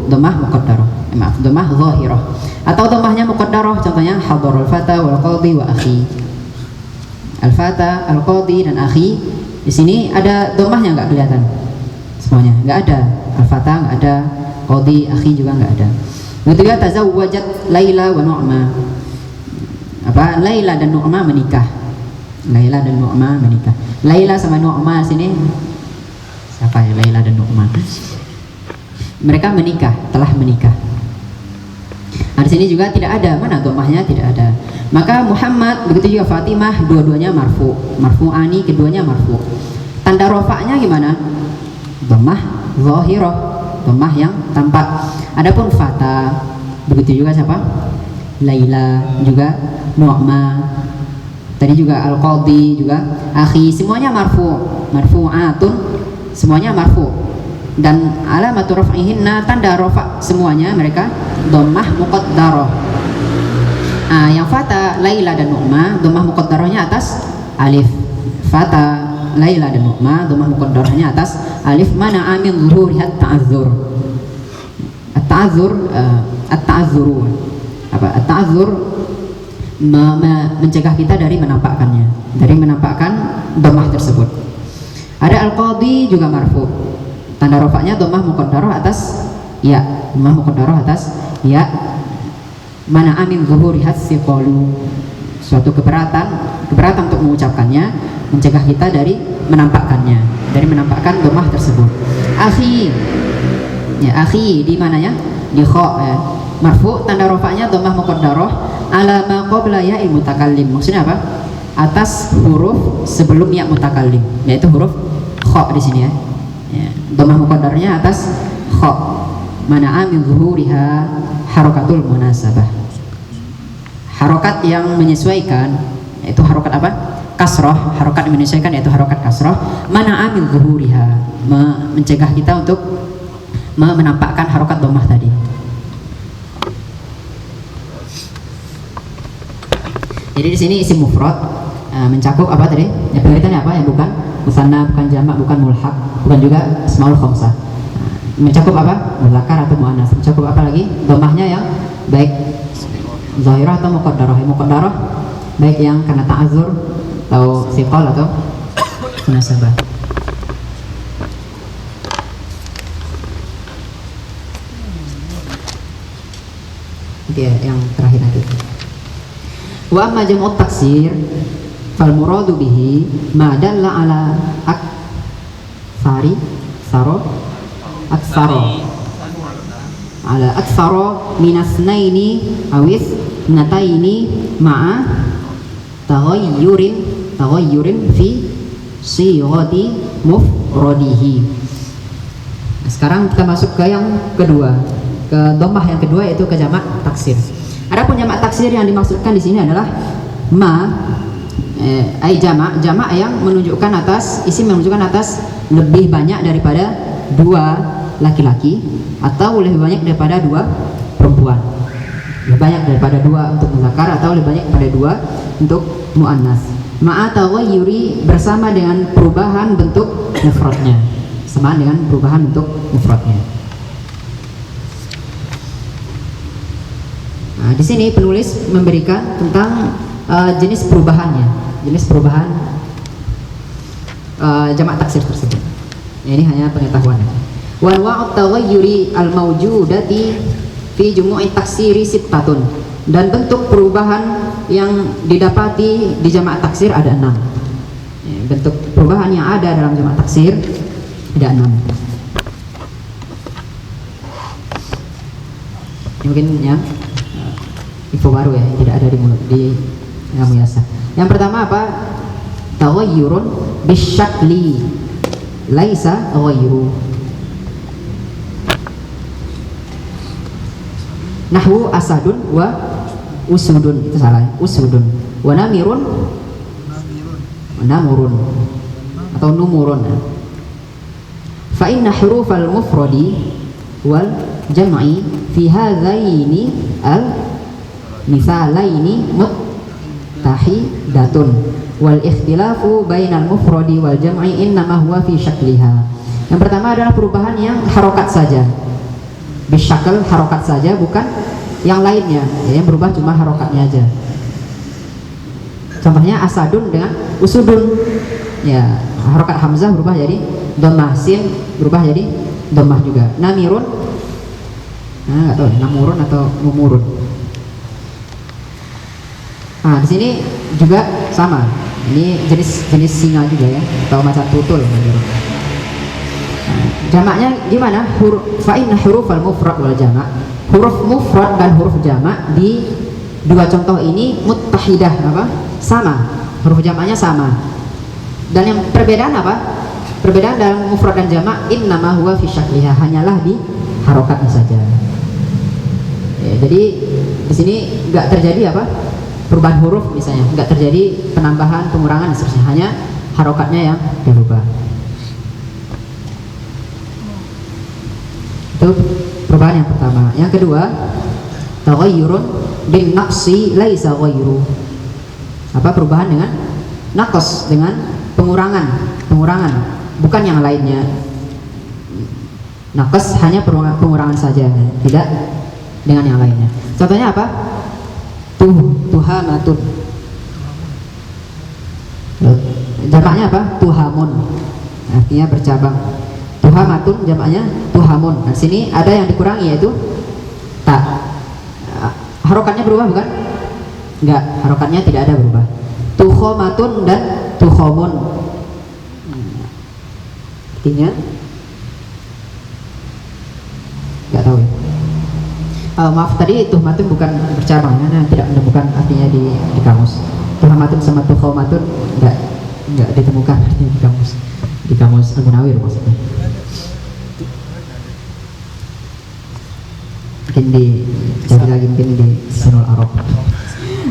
dhammah muqaddarah, dhammah zahirah, atau dhammahnya muqaddarah contohnya hadaral fata wal qadhi wa akhi. Al-fata, al-qadhi dan akhi, di sini ada dhammahnya nggak kelihatan? Semuanya nggak ada. Al-fata nggak ada, qadhi, akhi juga nggak ada. Begitu ya tazawwajat Laila wa Nu'ma. Apa? Laila dan Nu'ma menikah. Laila dan Nu'ma menikah. Laila sama Nu'ma sini siapa ya? Laila dan Nu'ma. Mereka menikah, telah menikah. Nah, di sini juga tidak ada, mana dhammahnya tidak ada. Maka Muhammad, begitu juga Fatimah, dua-duanya marfu. Marfu'ani, keduanya marfu. Tanda rofa'nya gimana? Dhammah zahirah, dhammah yang tampak. Adapun fata, begitu juga siapa? Laila, juga Nu'ma, tadi juga al-qadhi, juga akhi, semuanya marfu, marfu'atun, semuanya marfu. Dan alamatu raf'ihinna, tanda rafa semuanya mereka dhammah muqaddarah. Yang fata Laila dan Nu'ma, dhammah muqaddarahnya atas alif. Fata Laila dan Nu'ma, dhammah muqaddarahnya atas alif, mana amin zuhurihat ta'azzur. At-ta'azzuru apa? At-ta'azzur mencegah kita dari menampakkannya, dari menampakkan dhammah tersebut. Ada al-qadhi juga marfu, tanda rafa'nya dhammah muqaddarah atas ya, dhammah muqaddarah atas ya, mana amin zuhurihat siqalu. suatu keberatan untuk mengucapkannya, mencegah kita dari menampakkannya, dari menampakkan dhammah tersebut. Akhi, ya akhi di mana ya? Di kha ya. Marfu tanda rafa'nya dhammah muqaddarah ala ma qabla ya'il mutakallim. Maksudnya apa? Atas huruf sebelum ya mutakallim, yaitu huruf kha di sini ya. Ya, dhammah muqaddarnya atas kha. Mana'a min zuhuriha harakatul munasabah. Harokat yang menyesuaikan, yaitu harokat apa? Kasroh. Harokat yang menyesuaikan yaitu harokat kasroh. Mana'a min zuhuriha, mencegah kita untuk menampakkan harokat dhammah tadi. Jadi di sini isim mufrad mencakup apa tadi? Ya, pengertiannya apa? Ya bukan musanna, bukan jamak, bukan mulhaq, bukan juga asmaul khamsah. Mencakup apa? Muzakkar atau muannas. Mencakup apa lagi? Dhammahnya yang baik zahirah atau muqaddarah. Muqaddarah baik yang karena ta'azzur atau siqal atau munasabah. Oke, yang terakhir nanti. Wa amma jam'ut taksir fal muradu bihi ma dalla ala aktsari saro aktsaro ala aktsaro minasnaini awis nataini ma'a taghayyurin fi sighati mufradihi. Nah, sekarang kita masuk ke yang kedua, ke dhammah yang kedua, yaitu ke jamak taksir. Adapun jamak taksir yang dimaksudkan di sini adalah jamak yang menunjukkan atas isim yang menunjukkan atas lebih banyak daripada dua laki-laki atau lebih banyak daripada dua perempuan. Lebih banyak daripada dua untuk muzakkar atau lebih banyak daripada dua untuk muannas. Ma'a taghayyuri, bersama dengan perubahan bentuk mufradnya. Sama dengan perubahan bentuk mufradnya. Nah, di sini penulis memberikan tentang jenis perubahannya, jenis perubahan jamak taksir tersebut. Ini hanya pengetahuan. Wa anwa'ut taghayyuri al-mawjudati fi jumu'i taksiri sittatun, dan bentuk perubahan yang didapati di jamak taksir ada 6. Bentuk perubahan yang ada dalam jamak taksir ada 6. Mungkin ya info baru ya, tidak ada di Muyasa. Yang pertama apa? Taghayyurun bisyakli laisa ghayru. Nahwu asadun wa usudun, itu salah, usudun. Wa namirun, namurun atau numurun. Fa inna hurufal mufradi wal jam'i fi hadzaini al misalaini muttahidatun wal ikhtilafu bainal mufradi wal jam'i innama huwa fi syakliha. Yang pertama adalah perubahan yang harokat saja, bisyakal harokat saja, bukan yang lainnya ya, yang berubah cuma harokatnya aja. Contohnya asadun dengan usudun ya, harokat hamzah berubah jadi dhammah, sin berubah jadi dhammah juga. Namirun, nggak tahu namurun atau numurun. Nah, di sini juga sama. Ini jenis singa juga ya, atau macam tutul. Nah, jamaknya gimana? Fa inna hurufal mufrad wal jamak. Huruf mufrad dan huruf jamak di dua contoh ini muttahidah, apa? Sama. Huruf jamaknya sama. Dan yang perbedaan apa? Perbedaan dalam mufrad dan jamak innama huwa fi syakliha, hanyalah di harokatnya saja. Ya, jadi di sini nggak terjadi apa? Perubahan huruf misalnya, nggak terjadi penambahan, pengurangan dan seterusnya, hanya harokatnya yang berubah. Itu perubahan yang pertama. Yang kedua, taghayyurun bin naqsi laisa ghayru. Apa perubahan dengan naqs, dengan pengurangan, bukan yang lainnya. Naqs hanya pengurangan saja, tidak dengan yang lainnya. Contohnya apa? Tuhamatun. Jamaknya apa? Tuhamun. Artinya bercabang. Tuhamatun jamaknya tuhamun. Nah, sini ada yang dikurangi yaitu ta. Harokatnya berubah bukan? Enggak, harokatnya tidak ada berubah. Tukhomatun dan tukhomun. Artinya enggak tahu ya. Maaf, tadi tuhmatun bukan bercabang ya, tidak menemukan artinya di kamus. Tuhmatun sama tukhomatun enggak ditemukan artinya di kamus Al-Munawir maksudnya. Mungkin cari lagi mungkin di Sunul Arab.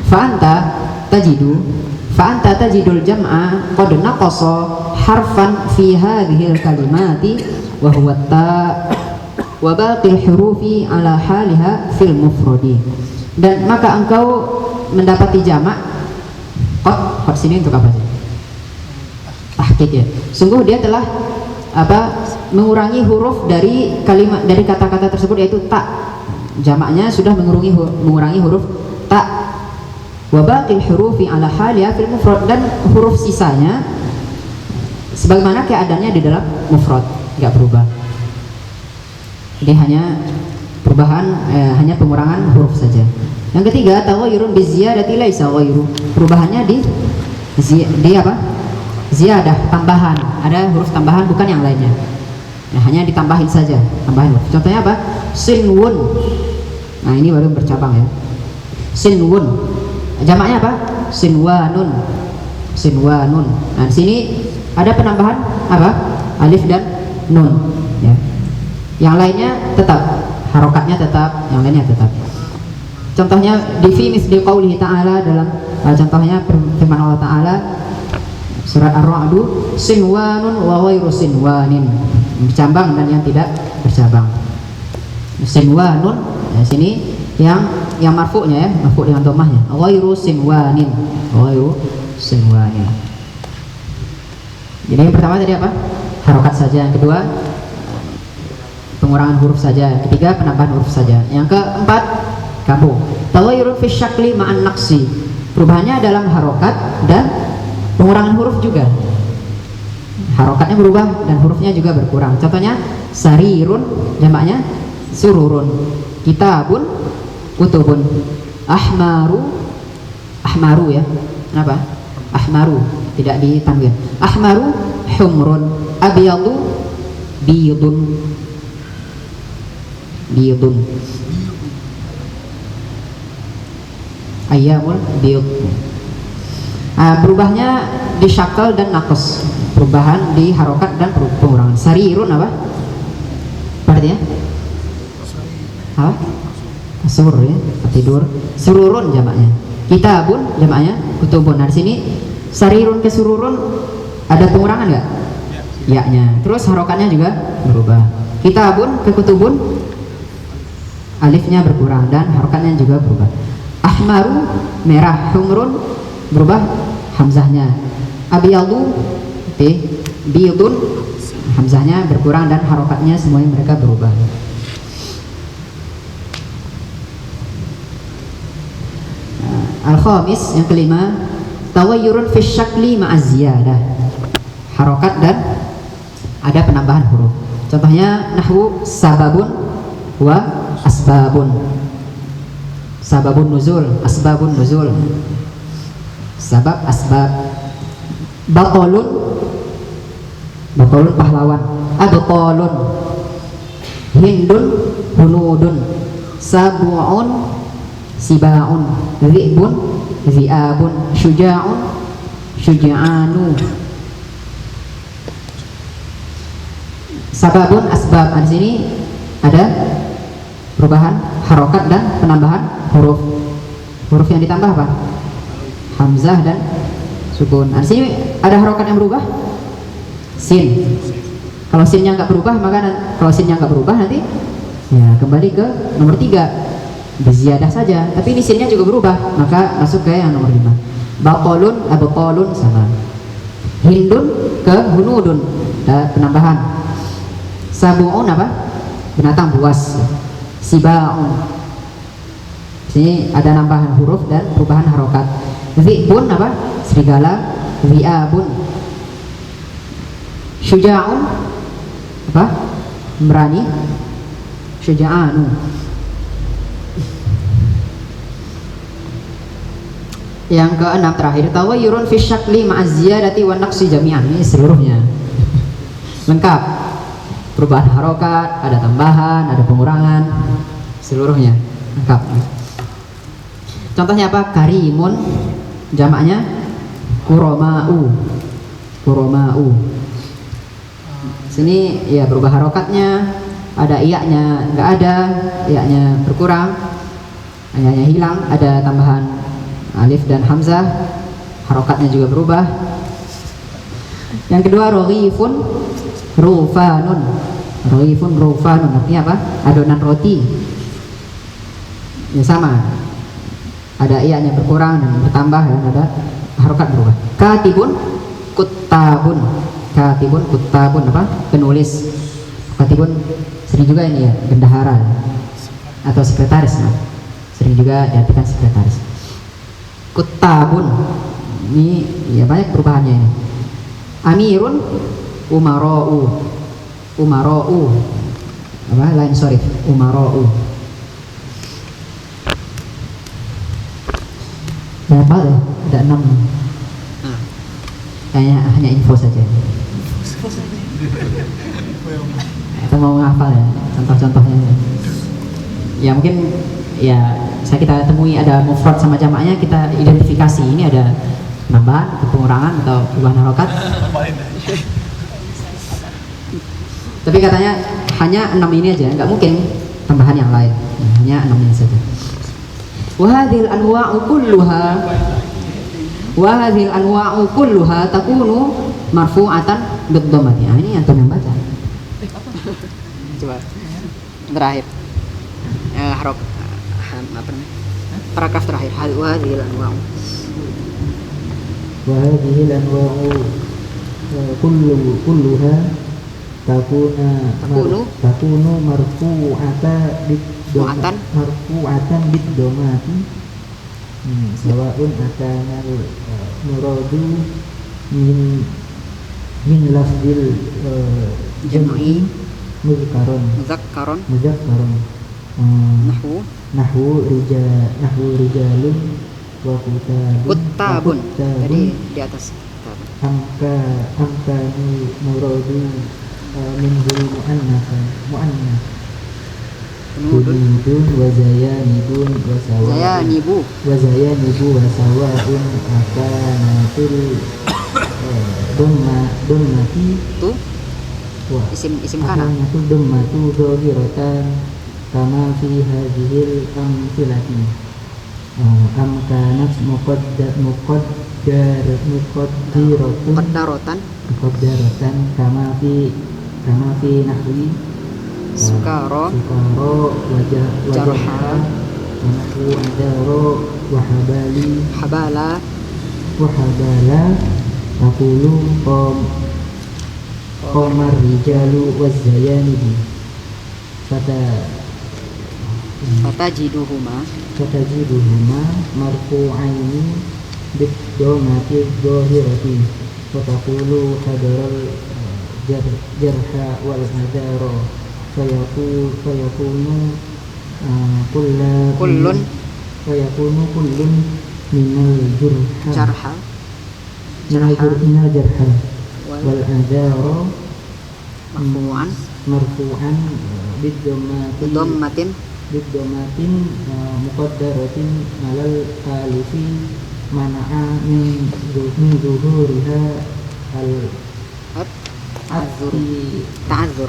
Fa'anta tajidul jam'a qad naqasa harfan fi hadhil kalimati wa huwa ta wa baqil hurufi ala haliha fil mufradi. Dan maka engkau mendapati jamak qad sini untuk apa sih? Tahqiq ya. Sungguh dia telah mengurangi huruf dari kalimat, dari kata-kata tersebut, yaitu ta. Jamaknya sudah mengurangi huruf ta. Wa baqil hurufi ala haliha fil mufrad, dan huruf sisanya sebagaimana keadaannya di dalam mufrad, enggak berubah. Jadi hanya pengurangan huruf saja. Yang ketiga, taghayyurun biziyadati laisa ghairu. Perubahannya di apa? Ziyadah, tambahan. Ada huruf tambahan bukan yang lainnya. Nah, hanya ditambahin saja, tambahin huruf. Contohnya apa? Sinwun. Nah, ini baru bercabang ya. Sinwun. Jamaknya apa? Sinwanun. Sinwanun. Nah, di sini ada penambahan apa? Alif dan nun ya. Yang lainnya tetap, harokatnya tetap, yang lainnya tetap. Contohnya di fi misli qaulihi ta'ala, dalam contohnya firman Allah Ta'ala surat Ar-Ra'du, sinwanun wa ghairu sinwanin, bercabang dan yang tidak bercabang. Sinwanun ya, sini yang marfu'nya ya, marfu' dengan dhammahnya, ghairu sinwanin, ghairu sinwanin. Jadi yang pertama tadi apa? Harokat saja. Yang kedua pengurangan huruf saja. Yang ketiga penambahan huruf saja. Yang keempat kamu taghayyurun fi syakli ma'an naqsi. Perubahannya dalam harokat dan pengurangan huruf juga. Harokatnya berubah dan hurufnya juga berkurang. Contohnya sarirun, jamaknya sururun. Kitabun, kutubun. Ahmaru ya. Kenapa? Ahmaru, tidak ditanwin. Ahmaru humrun, abyadu biyudun. Ayyamul biyud. Berubahnya di syakal dan naqs, perubahan di harokat dan pengurangan. Sarirun apa? Artinya? Apa? Kasur ya, tidur. Sururun jamaknya. Kitabun jamaknya kutubun. Nah, di sini sarirun ke sururun ada pengurangan nggak? Ya-nya. Terus harokatnya juga berubah. Kitabun ke kutubun alifnya berkurang dan harokatnya juga berubah. Ahmaru merah, humrun berubah hamzahnya. Abyadu biyudun hamzahnya berkurang dan harokatnya semuanya mereka berubah. Al-khamis, yang kelima, taghayyurun fi syakli ma'az ziyadah. Harokat dan ada penambahan huruf. Contohnya nahwu sababun wa asbabun. Sababun nuzul, asbabun nuzul. Sabab, asbab. Baqalun pahlawan. Abqalun hindun hunudun. Sabu'un sibaun. Zi'bun zi'abun. Syuja'un syuja'anu. Sababun asbab. Di sini ada perubahan harokat dan penambahan huruf. Huruf yang ditambah apa? Hamzah dan sukun. Di sini ada harokat yang berubah. Sin. Kalau sinnya nggak berubah, nanti ya kembali ke nomor 3. Berziyadah saja, tapi ini sinnya juga berubah, maka masuk ke yang nomor 5. Baqalun, abqalun sama. Hindun ke hunudun, ada penambahan. Sabu'un apa? Binatang buas. Sibaun. Sini ada nambahan huruf dan perubahan harokat. Zi'bun apa? Serigala. Zi'abun. Syuja'un apa? Berani. Syuja'anu. Yang keenam terakhir, tawayyurun fi syakli ma'az ziyadati wan naqsi jami'an. Ini seluruhnya lengkap. Perubahan harokat, ada tambahan, ada pengurangan, seluruhnya lengkap. Contohnya apa? Karimun, jamaknya kuroma'u. Kuroma'u. Sini ya berubah harokatnya, ada iya-nya nggak ada, iya-nya berkurang, iya-nya hilang, ada tambahan alif dan hamzah, harokatnya juga berubah. Yang kedua, roghifun rufanun. Roghifun rufanun artinya apa? Adonan roti. Ya sama, ada iya-nya berkurang dan bertambah, dan ada harokat berubah. Katibun kutabun. Katibun kutabun apa? Penulis. Katibun sering juga ini ya, bendahara atau sekretaris, nah. Sering juga diartikan sekretaris. Kutabun ini ya banyak perubahannya ini. Amirun umara'u. Umara'u apa? Lain sorry, umara'u. Berapa ya? Ada 6. Kayaknya hanya info saja. Kita mau ngafal ya contoh-contohnya. Ya mungkin ya kita temui ada mufrad sama jamaknya, kita identifikasi ini ada penambahan atau pengurangan atau perubahan harokat. Tapi katanya hanya 6 ini aja, nggak mungkin tambahan yang lain. Hanya 6 ini saja. Wahadil anwa'u kulluha takunu marfu'atan bid-dhammati. Nah, ini antum yang baca. Coba terakhir. Harok apa namanya? Paragraf terakhir. Wahadil anwa'u. Wahadil anwa'u kulluha takunu marfu'atan bid-dhammati. Sawaun akanal muradu min lafzil jam'i muzakkaron nahwu rijalun wa kutabun. Jadi di atas amkanu muradu minhul mu'annas Hududun wa zayanibu wa sawaun akanatil dhammati tu isim kana itu dhammatu dhahiratan kama fi hadhil amthilati amkanat muqaddaratan kama fi nahwi sukaro jarha nahwu adaro habala taqulu qamar rijalu wazzayanibu fatajiduhuma marfu'aini bid-dhammati dhahirati wa taqulu hadaral jarha wal adaro fayakunu kullun minal jarha wal adaro marfu'an bid-dhammatin muqaddaratin alal alifi mana'a min zuhuriha ta'adzur.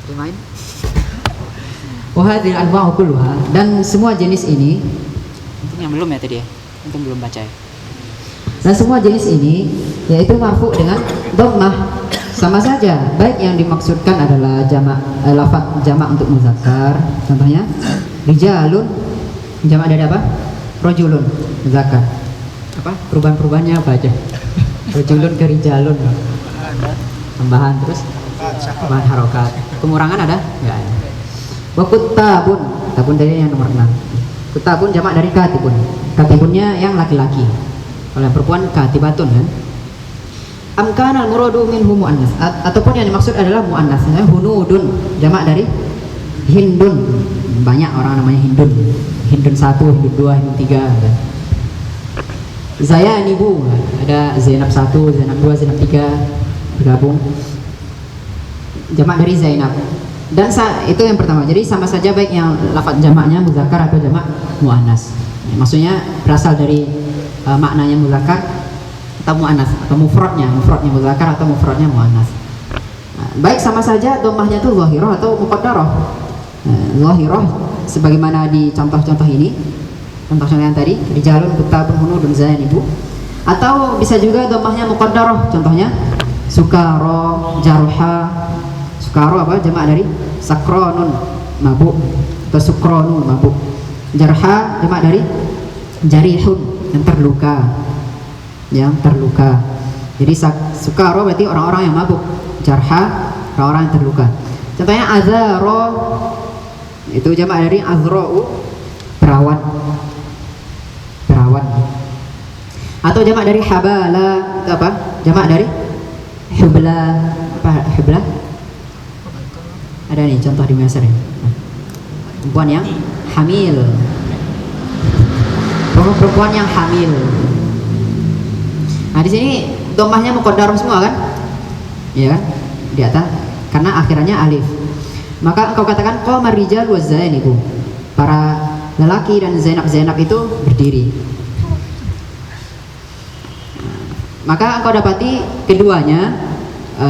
Remain. Wahadil anwa'u kulluha, dan semua jenis ini yang belum ya tadi ya, antum belum baca ya. Dan semua jenis ini yaitu marfu dengan dhammah. Sama saja, baik yang dimaksudkan adalah jamak, lafaz jamak untuk muzakkar. Contohnya rijalun, jamak dari apa? Rajulun, muzakkar. Apa? Perubahan-perubahannya apa aja? Rajulun ke rijalun. Tambahan terus tambahan harokat. Pengurangan ada? Enggak ada. Wa kutabun, tabun dari yang nomor 6. Kutabun jamak dari katibun. Katibunnya yang laki-laki. Kalau yang perempuan katibatun kan? Amkanal muradu minhu muannas, ataupun yang dimaksud adalah muannas, hunudun jamak dari Hindun, banyak orang namanya Hindun. Hindun 1, Hindun 2, Hindun 3. Zayanibu, ada Zainab 1, Zainab 2, Zainab 3 bergabung. Jamak dari Zainab. Dan itu yang pertama. Jadi sama saja baik yang lafaz jamaknya muzakkar atau jamak muannas. Maksudnya berasal dari maknanya muzakkar atau muannas, atau mufradnya muzakkar atau mufradnya muannas. Baik sama saja dhammahnya itu zahirah atau muqaddarah. Zahirah sebagaimana di contoh-contoh ini, contoh-contoh yang tadi, rijalun kutabun hunudun zayanibu, atau bisa juga dhammahnya muqaddarah, contohnya sukara, jarha. Sukara apa? Jamak dari sakronun, mabuk, atau sukronun, mabuk. Jarha jamak dari jarihun, yang terluka. Jadi sukara berarti orang-orang yang mabuk, jarha orang-orang yang terluka. Contohnya azaro, itu jamak dari azra'u, perawan. Atau jamak dari habala, itu apa? Jamak dari hubla. Apa hubla? Ada nih contoh di Mesir ya. Perempuan yang hamil. Perempuan yang hamil. Nah di sini dhammahnya muqaddarah semua kan? Iya kan? Di atas karena akhirannya alif. Maka engkau katakan qamar rijal wa zainibu. Para lelaki dan Zainab itu berdiri. Maka engkau dapati keduanya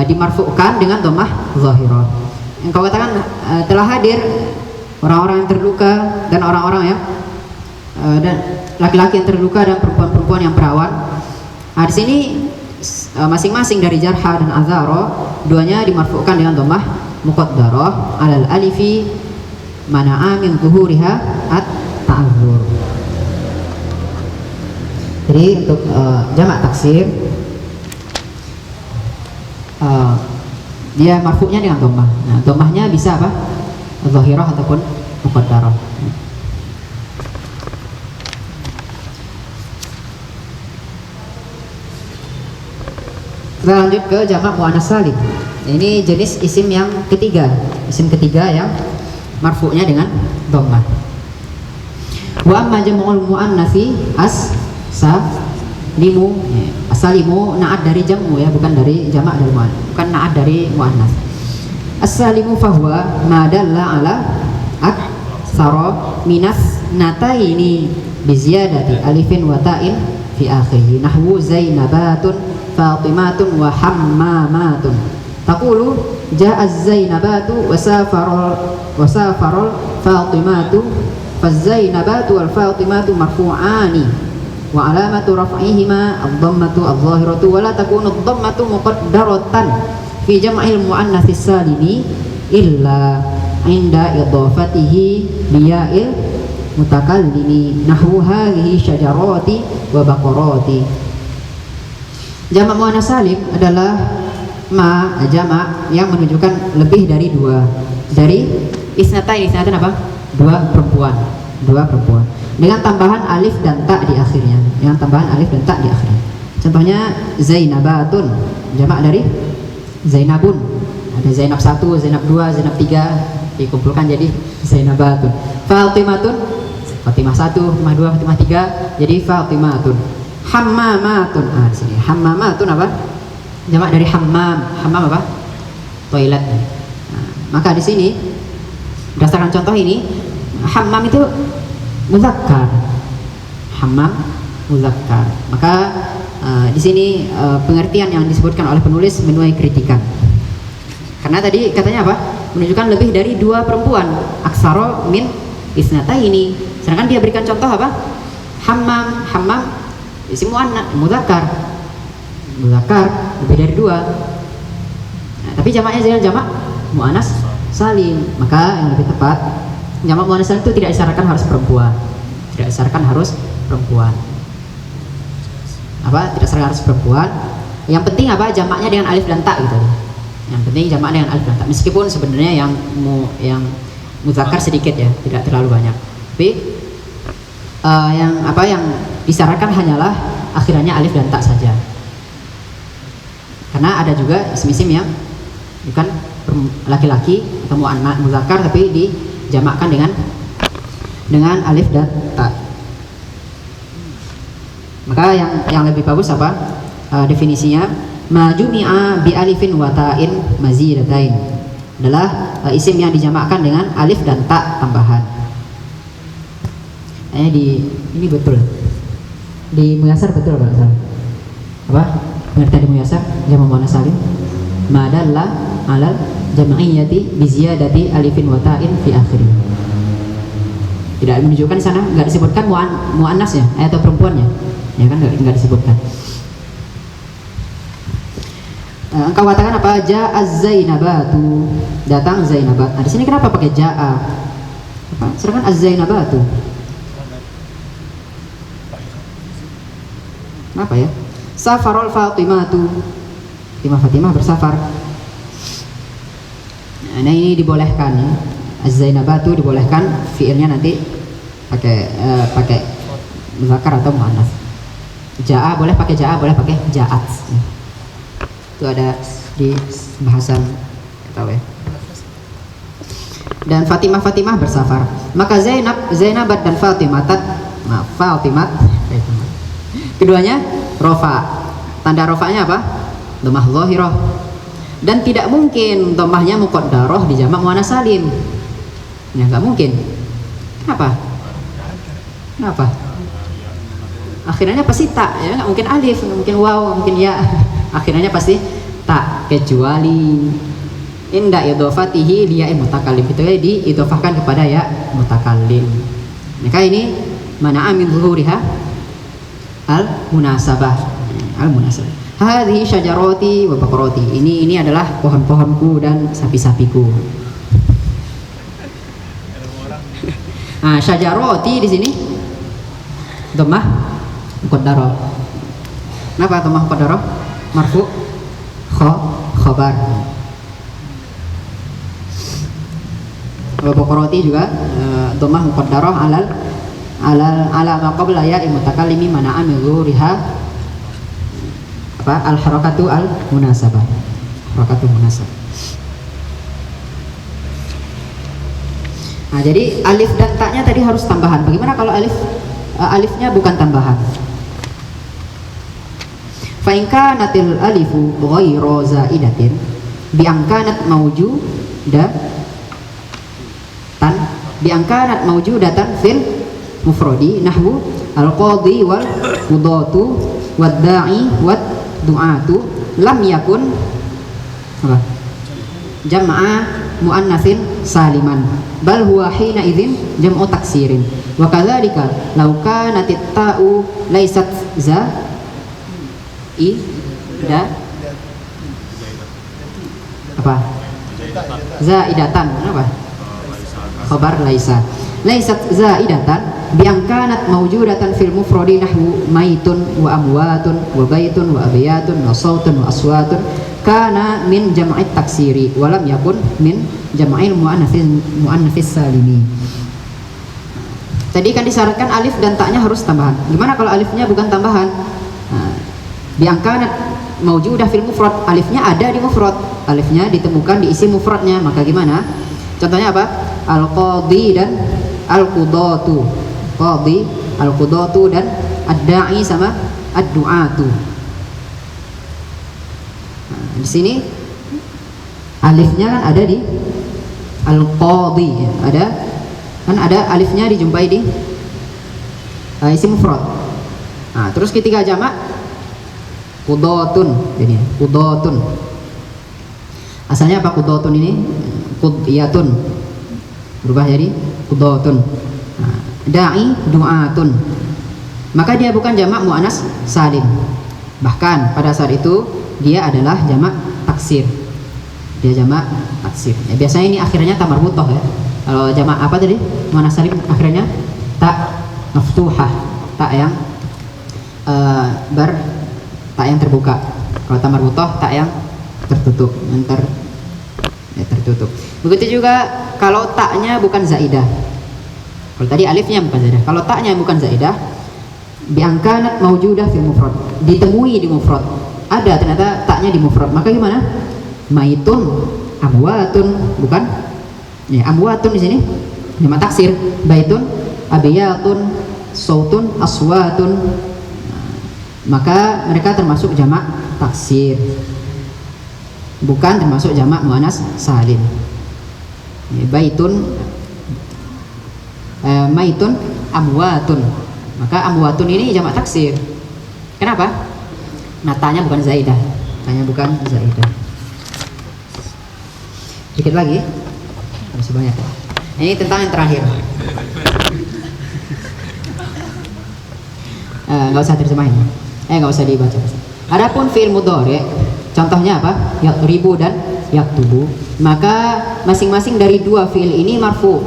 dimarfu'kan dengan dhammah zahirah. Engkau katakan telah hadir orang-orang yang terluka dan orang-orang yang dan laki-laki yang terluka dan perempuan-perempuan yang perawan. Nah, di sini masing-masing dari jarha dan azara, duanya dimarfu'kan dengan dhammah muqaddarah alal alifi mana'a min zuhuriha at-ta'azzur. Jadi untuk jamak taksir dia marfu'nya dengan dhammah. Nah, dhammahnya bisa apa? Zahirah ataupun muqaddarah. Kita lanjut ke jamak muannas salim. Ini jenis isim yang ketiga. Isim ketiga yang marfu'nya dengan dhammah. Wa amma jam'ul muannatsi as-salimu. As-salimu na'at dari jam'u ya, bukan dari jamak dari muannas. Bukan na'at dari muannas. As-salimu fahuwa ma dalla ala aktsara minas nataini bi ziyadati alifin wa ta'in fi akhirih. Nahwu zainabatun fatimatun wa hammamatun. Taqulu ja'a az-zainabatu wa safarul fatimatu. Faz-zainabatu wal fatimatu marfu'ani wa alamatu raf'ihima ad-dhammatu adh-dhahiratu wa la takunu ad-dhammatu muqaddaratan fi jam'il muannatsis salimi illa inda idhafatihi liya'il mutakallimi nahwu hadhihi syajarati wa baqarati. Jamak muannas salim adalah jamak yang menunjukkan lebih dari dua. Dari isnatain apa? Dua perempuan dengan tambahan alif dan ta di akhirnya. Contohnya Zainabatun, jamak dari Zainabun. Ada Zainab 1, Zainab 2, Zainab 3 dikumpulkan jadi Zainabatun. Fatimatun, Fatimah 1, Fatimah 2, Fatimah 3 jadi Fatimatun. Hammamatun. Di sini Hammamatun apa? Jamak dari hammam. Hammam apa? Toilet. Maka di sini berdasarkan contoh ini, hammam itu muzakkar. Maka di sini pengertian yang disebutkan oleh penulis menuai kritikan. Karena tadi katanya apa? Menunjukkan lebih dari dua perempuan. Aksara min isnataini. Sedangkan dia berikan contoh apa? Hammam isim muzakkar lebih dari dua. Nah, tapi jamaknya jangan jamak muannas salim. Maka yang lebih tepat jamak muannas salim itu tidak disyaratkan harus perempuan. Tidak disyaratkan harus perempuan. Yang penting apa? Jamaknya dengan alif dan ta gitu. Yang penting jamaknya dengan alif dan ta. Meskipun sebenarnya yang muzakkar sedikit ya, tidak terlalu banyak. Tapi yang disyaratkan hanyalah akhirannya alif dan ta saja. Karena ada juga isim-isim yang bukan laki-laki atau muzakkar tapi dijamakkan dengan alif dan ta. Maka yang lebih bagus apa definisinya? Ma jumi'a bi alifin wa ta'in mazidatain adalah isim yang dijamakkan dengan alif dan ta tambahan. Ini betul. Di Muyasar betul Pak? Apa? Pengertian di Muyasar jamak muannas salim. Ma dalla 'alal jam'iyyati bi ziyadati alifin wa ta'in fi akhirih. Tidak menunjukkan sana, enggak disebutkan muannasnya atau perempuannya. Ya kan enggak disebutkan. Engkau katakan apa? Ja'az Zainabatu, datang Zainabat. Nah, di sini kenapa pakai ja'a? Sedangkan az-Zainabatu. Kenapa ya? Safarul Fatimatu. Fatimah bersafar. Nah, ini dibolehkan ya. Az-Zainabatu dibolehkan fiilnya nanti pakai muzakkar atau muannats. Ja'a boleh pakai ja'a, boleh pakai ja'at. Itu ada di bahasan tahu ya. Dan Fatimah bersafar. Maka Zainabat dan Fatimat keduanya rofa. Tanda rofanya apa? Dhammah dhahirah. Dan tidak mungkin dhammahnya muqaddarah di jamak muannas salim. Ya enggak mungkin. Kenapa? Akhirnya pasti ta, ya enggak mungkin alif, enggak mungkin waw, enggak mungkin ya. Akhirnya pasti tak, kecuali inda idhofatihi li ya mutakallim, itu diidhofahkan kepada ya mutakallim. Maka ini mana'a min zuhuriha al munasabah. Hadhihi syajarati wa baqarati. Ini adalah pohon-pohonku dan sapi-sapiku. Nah, syajarati di sini dhammah muqaddarah. Kenapa dhammah muqaddarah? Marfu khabar. Wa baqarati juga dhammah muqaddarah ala ma qabla ya mutakallimi mana'a min zuhuriha al harakatu al munasabah. Harakatul munasabah. Nah, jadi alif dan ta-nya tadi harus tambahan. Bagaimana kalau alifnya bukan tambahan? Fa in kanatil alifu ghairu zaidatin bi angkanat mawjudatan fil mufradi nahwu al-qadhi wal qudatu wad da'i wad du'atu lam yakun apa? Jam'a muannatsin saliman bal huwa hina idzin jam'u taksirin wa kadzalika law kanat ta'u laysat zaidatan apa? Khabar laisa laysat zaidatan bi angkanat mawjudatan fil mufradi nahwu maitun wa amwatun wa baitun wa abyatun wa sautun wa aswatun kana min jam'it taksiri wa lam yakun min jam'il muannatsis salimi. Tadi kan disyaratkan alif dan ta-nya harus tambahan. Gimana kalau alifnya bukan tambahan? Nah, bi angkanat mawjudah fil mufrad, alifnya ada di mufrad, alifnya ditemukan di isi mufradnya, maka gimana? Contohnya apa? Al-qadhi dan al-qudatu. Qadhi, al-qudatu dan ad-da'i sama ad-du'atu. Nah, di sini alifnya kan ada di al-qadhi, ya. Ada alifnya dijumpai di isim mufrad. Nah, terus ketika jamak qudatun, jadi qudatun. Asalnya apa qudatun ini? Qudiyatun. Berubah jadi qudatun. Nah, da'i du'atun. Maka dia bukan jamak muannas salim. Bahkan pada saat itu dia adalah jamak taksir. Dia jamak taksir. Ya, biasanya ini akhirnya ta marbuthah ya. Kalau jamak apa tadi? Muannas salim akhirnya ta maftuhah, ta yang ta yang terbuka. Kalau ta marbuthah ta yang tertutup, tertutup. Begitu juga kalau ta-nya bukan zaidah. Kalau tadi alifnya bukan zaidah, kalau ta-nya bukan zaidah, bi angkanat mawjudah fil mufrad, ditemui di mufrad. Ada ternyata ta-nya di mufrad. Maka gimana? Maitun, amwatun, bukan? Ya, amwatun di sini jamak taksir. Baitun, abiyatun, sautun, aswatun. Maka mereka termasuk jamak taksir, bukan termasuk jamak muannas salim. Baitun, maitun, amwatun. Maka amwatun ini jamak taksir. Kenapa? Natanya bukan zaidah. Natanya bukan zaidah. Dikit lagi. Masih banyak. Ini tentang yang terakhir. Nggak usah terjemahin. Nggak usah dibaca. Adapun fi'il mudhari', contohnya apa? Yaqribu dan yaktubu. Maka masing-masing dari dua fi'il ini marfu.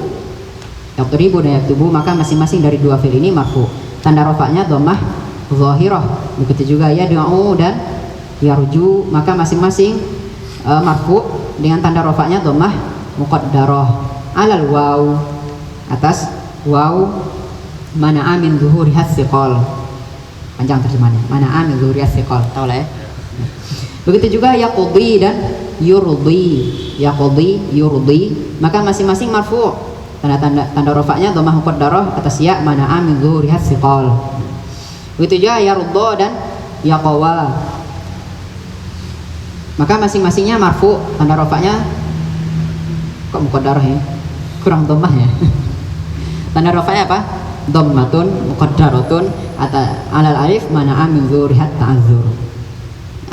Yaqribu dan yaktubu, maka masing-masing dari dua fi'il ini marfu. Tanda rafa'nya dhammah zahirah. Begitu juga yad'u dan yarju, maka masing-masing marfu dengan tanda rafa'nya dhammah muqaddarah. Alal waw, atas waw, mana'a min zuhuriha thiqal. Panjang terjemahnya. Mana'a min zuhuriha thiqal. Tahu lah ya. Begitu juga yaqdi dan yurdi. Yaqdi, yurdi, maka masing-masing marfu. Tanda rafa'nya dhammah muqaddarah atas ya, mana'a min zuhuriha thiqal. Begitu juga yarudda dan yaqwa. Maka masing-masingnya marfu, tanda rafa'nya kok muqaddarah ya? Kurang dhammah ya. Tanda rafa'nya apa? Dhammatun muqaddaratun alal alif mana'a min zuhuriha ta'azzur.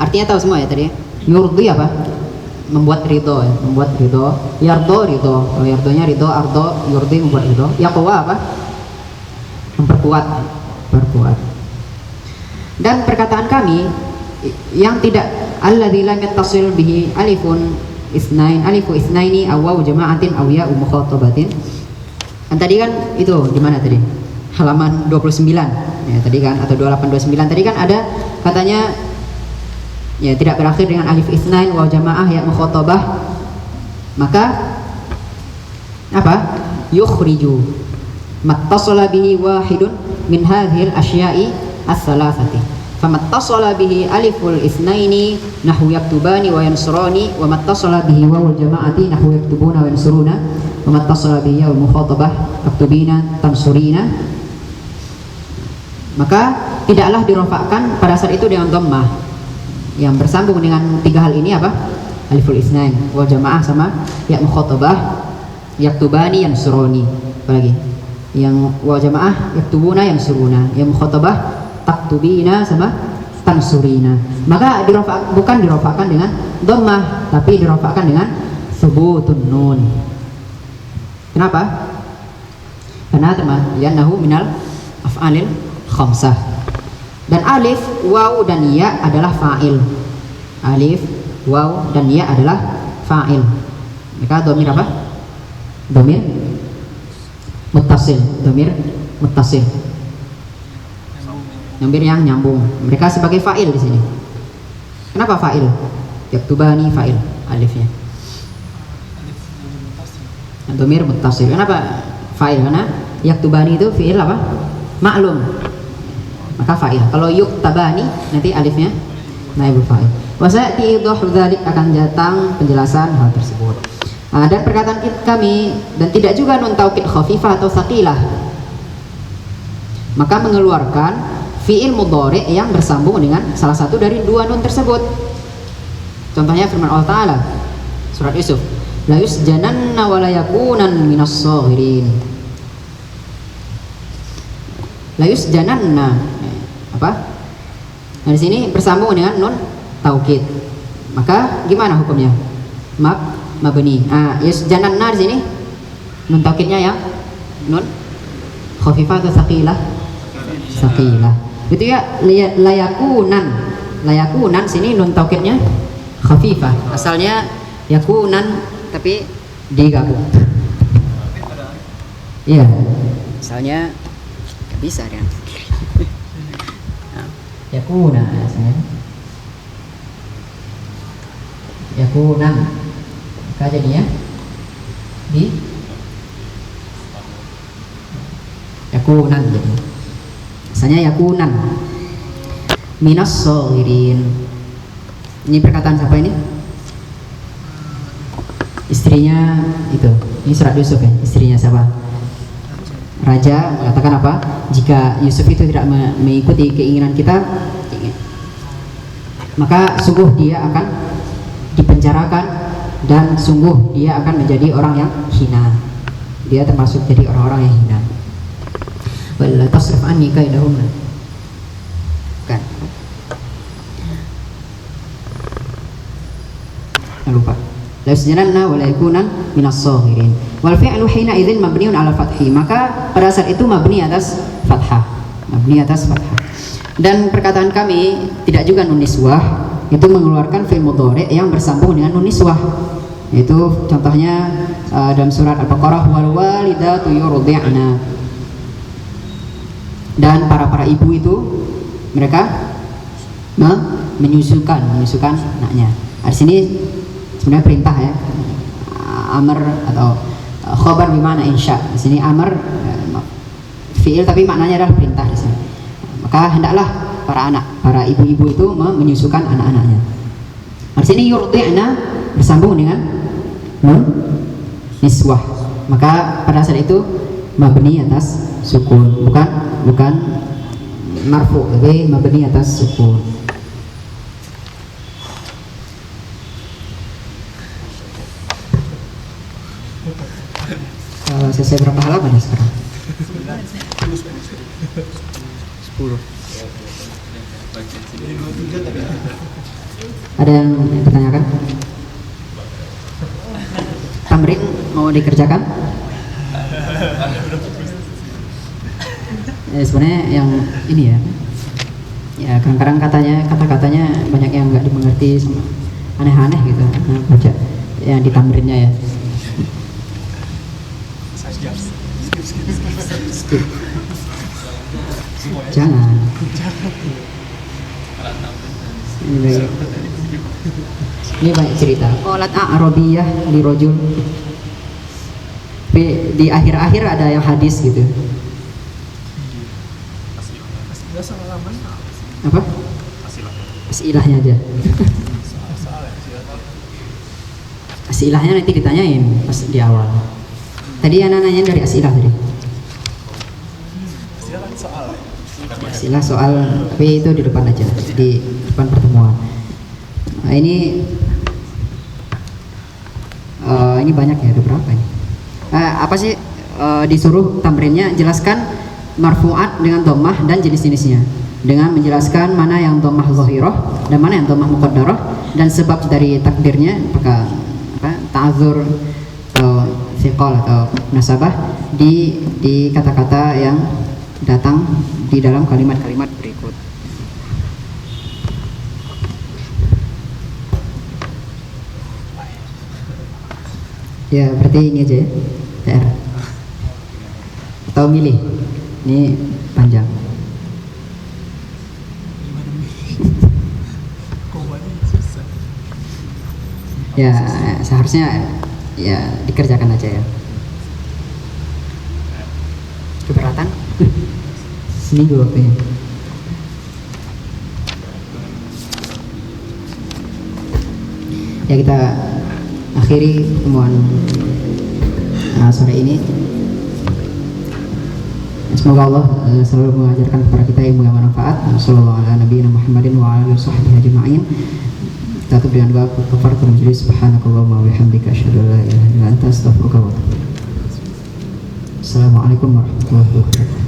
Artinya tahu semua ya tadi. Yurdi apa? Membuat ridho ya. Membuat ridho. Yardo ridho. Kalau yardonya ridho, ardo, yurdi membuat ridho. Yaqwa apa? Memperkuat. Perkuat. Dan perkataan kami yang tidak alladzi lam yattasil bihi alifun isnain, alifu isnaini aw waw jama'atin aw ya'u mukhatabatin. Tadi kan itu di mana tadi? Halaman 29 ya tadi kan, atau 2829 tadi kan ada katanya ya tidak berakhir dengan alif isnain waw jamaah ya mukhatabah. Maka apa? Yukhriju mattasala bihi wahidun min hadhil asya'i as-salasati. Famattasala bihi aliful isnaini nahwu yaktubani wa yansurani, wa mattasala bihi wawul jama'ati nahwu yaktubuna wa yansuruna, wa mattasala bihi al mukhatabah yaktubina tansurina. Maka tidaklah dirofakkan pada saat itu dengan dhammah yang bersambung dengan tiga hal ini apa? Aliful isnain, wal jamaah sama ya mukhatabah, yaktubani yansurani. Apalagi? Yang wal jamaah yaktubuna yansuruna, yang mukhatabah taktubina sama tansurina. Maka bukan dirofakkan dengan dhammah, tapi dirofakkan dengan thubutun nun. Kenapa? Karena li'annahu minal af'alil khamsah. Dan alif, waw dan ya adalah fa'il. Alif, waw dan ya adalah fa'il. Maka dhamir apa? Dhamir muttasil. Dhamir muttasil. Dhamir yang nyambung. Mereka sebagai fa'il di sini. Kenapa fa'il? Yaktubani fa'il alifnya. Dhamir muttasil. Kenapa fa'il? Karena yaktubani itu fi'il apa? Maklum. Maka fa'il. Kalau yuktabani nanti alifnya naibul fa'il. Wa sayati idhahu dzalik, akan datang penjelasan hal tersebut. Dan perkataan kami, dan tidak juga nun taukid khafifah atau tsaqilah, maka mengeluarkan fi'il mudhari' yang bersambung dengan salah satu dari dua nun tersebut. Contohnya firman Allah Ta'ala surat Yusuf, la yusjananna wa la yakunan minas saghirin. La yusjananna apa? Nah, di sini bersambung dengan nun taukid. Maka gimana hukumnya? Mabni. Yusjananna di sini nun taukidnya ya nun khafifah atau tsaqilah? Tsaqilah. Itu ya layakunan. Layakunan sini nun taukidnya khafifah. Asalnya yakunan tapi digabung. Iya. Asalnya bisa kan? Yakuna asalnya. Yakunan. Maka jadinya di yakunan jadi. Asalnya yakunan minas saghirin. Ini perkataan siapa ini? Istrinya itu. Ini surat Yusuf ya. Istrinya siapa? raja mengatakan apa? Jika Yusuf itu tidak mengikuti keinginan kita, maka sungguh dia akan dipenjarakan dan sungguh dia akan menjadi orang yang hina. Dia termasuk jadi orang-orang yang hina. Wala tasrif anni kaidahum. Kan. Lupa. La yusjananna wa la yakunan minas saghirin. Wal fi'lu hina idzin mabniun 'ala fathi. Maka pada saat itu mabni atas fathah. Mabni atas fathah. Dan perkataan kami tidak juga nun niswah, itu mengeluarkan fi'il mudhari' yang bersambung dengan nun niswah. Itu contohnya dalam surat Al-Baqarah, wal walidatu yurdi'na. Dan para ibu itu mereka menyusukan anaknya. Di sini sebenarnya perintah ya, amr atau khabar bermakna insya. Di sini amr fi'il tapi maknanya adalah perintah di sini. Maka hendaklah para ibu-ibu itu menyusukan anak-anaknya. Di sini yurdi'na bersambung dengan nun niswah. Maka pada saat itu mabni atas sukun, bukan marfu, tapi mabni atas sukun. Selesai berapa halaman ya sekarang? 10. Ada yang ditanyakan? Tamrin mau dikerjakan? Sebenarnya yang ini ya kadang-kadang kata-katanya banyak yang nggak dimengerti, aneh-aneh gitu. Baca yang di tamrinnya ya. Skip. Jangan. Ini banyak cerita. Qalat a'rabiyah li rajul. Di akhir-akhir ada yang hadis gitu. Apa? Asilahnya aja. Asilahnya nanti ditanyain pas di awal. Tadi anak nanya dari asilah tadi. Asilah soal, tapi itu di depan aja, di depan pertemuan. Nah, ini banyak ya, ada berapa ini? Apa sih disuruh tamrinnya jelaskan marfu'at dengan dhammah dan jenis-jenisnya, dengan menjelaskan mana yang dhammah zahirah dan mana yang dhammah muqaddarah dan sebab dari takdirnya, apakah ta'adzur atau thiqal atau nasabah di kata-kata yang datang di dalam kalimat-kalimat berikut. Ya berarti ini aja ya, TR atau milih, ini panjang. Ya seharusnya ya dikerjakan aja ya. Keberatan? Seminggu waktunya. Ya kita akhiri pertemuan sore ini. Semoga Allah selalu mengajarkan kepada kita ilmu yang bermanfaat. Sallallahu ala nabiyina Muhammadin wa ala alihi washabbihi ajma'in. Kita tutup dengan doa kafaratul majlis. Subhanakallahumma wa bihamdika asyhadu an la ilaha illa anta astaghfiruka wa atubu ilaik. Assalamualaikum warahmatullahi wabarakatuh.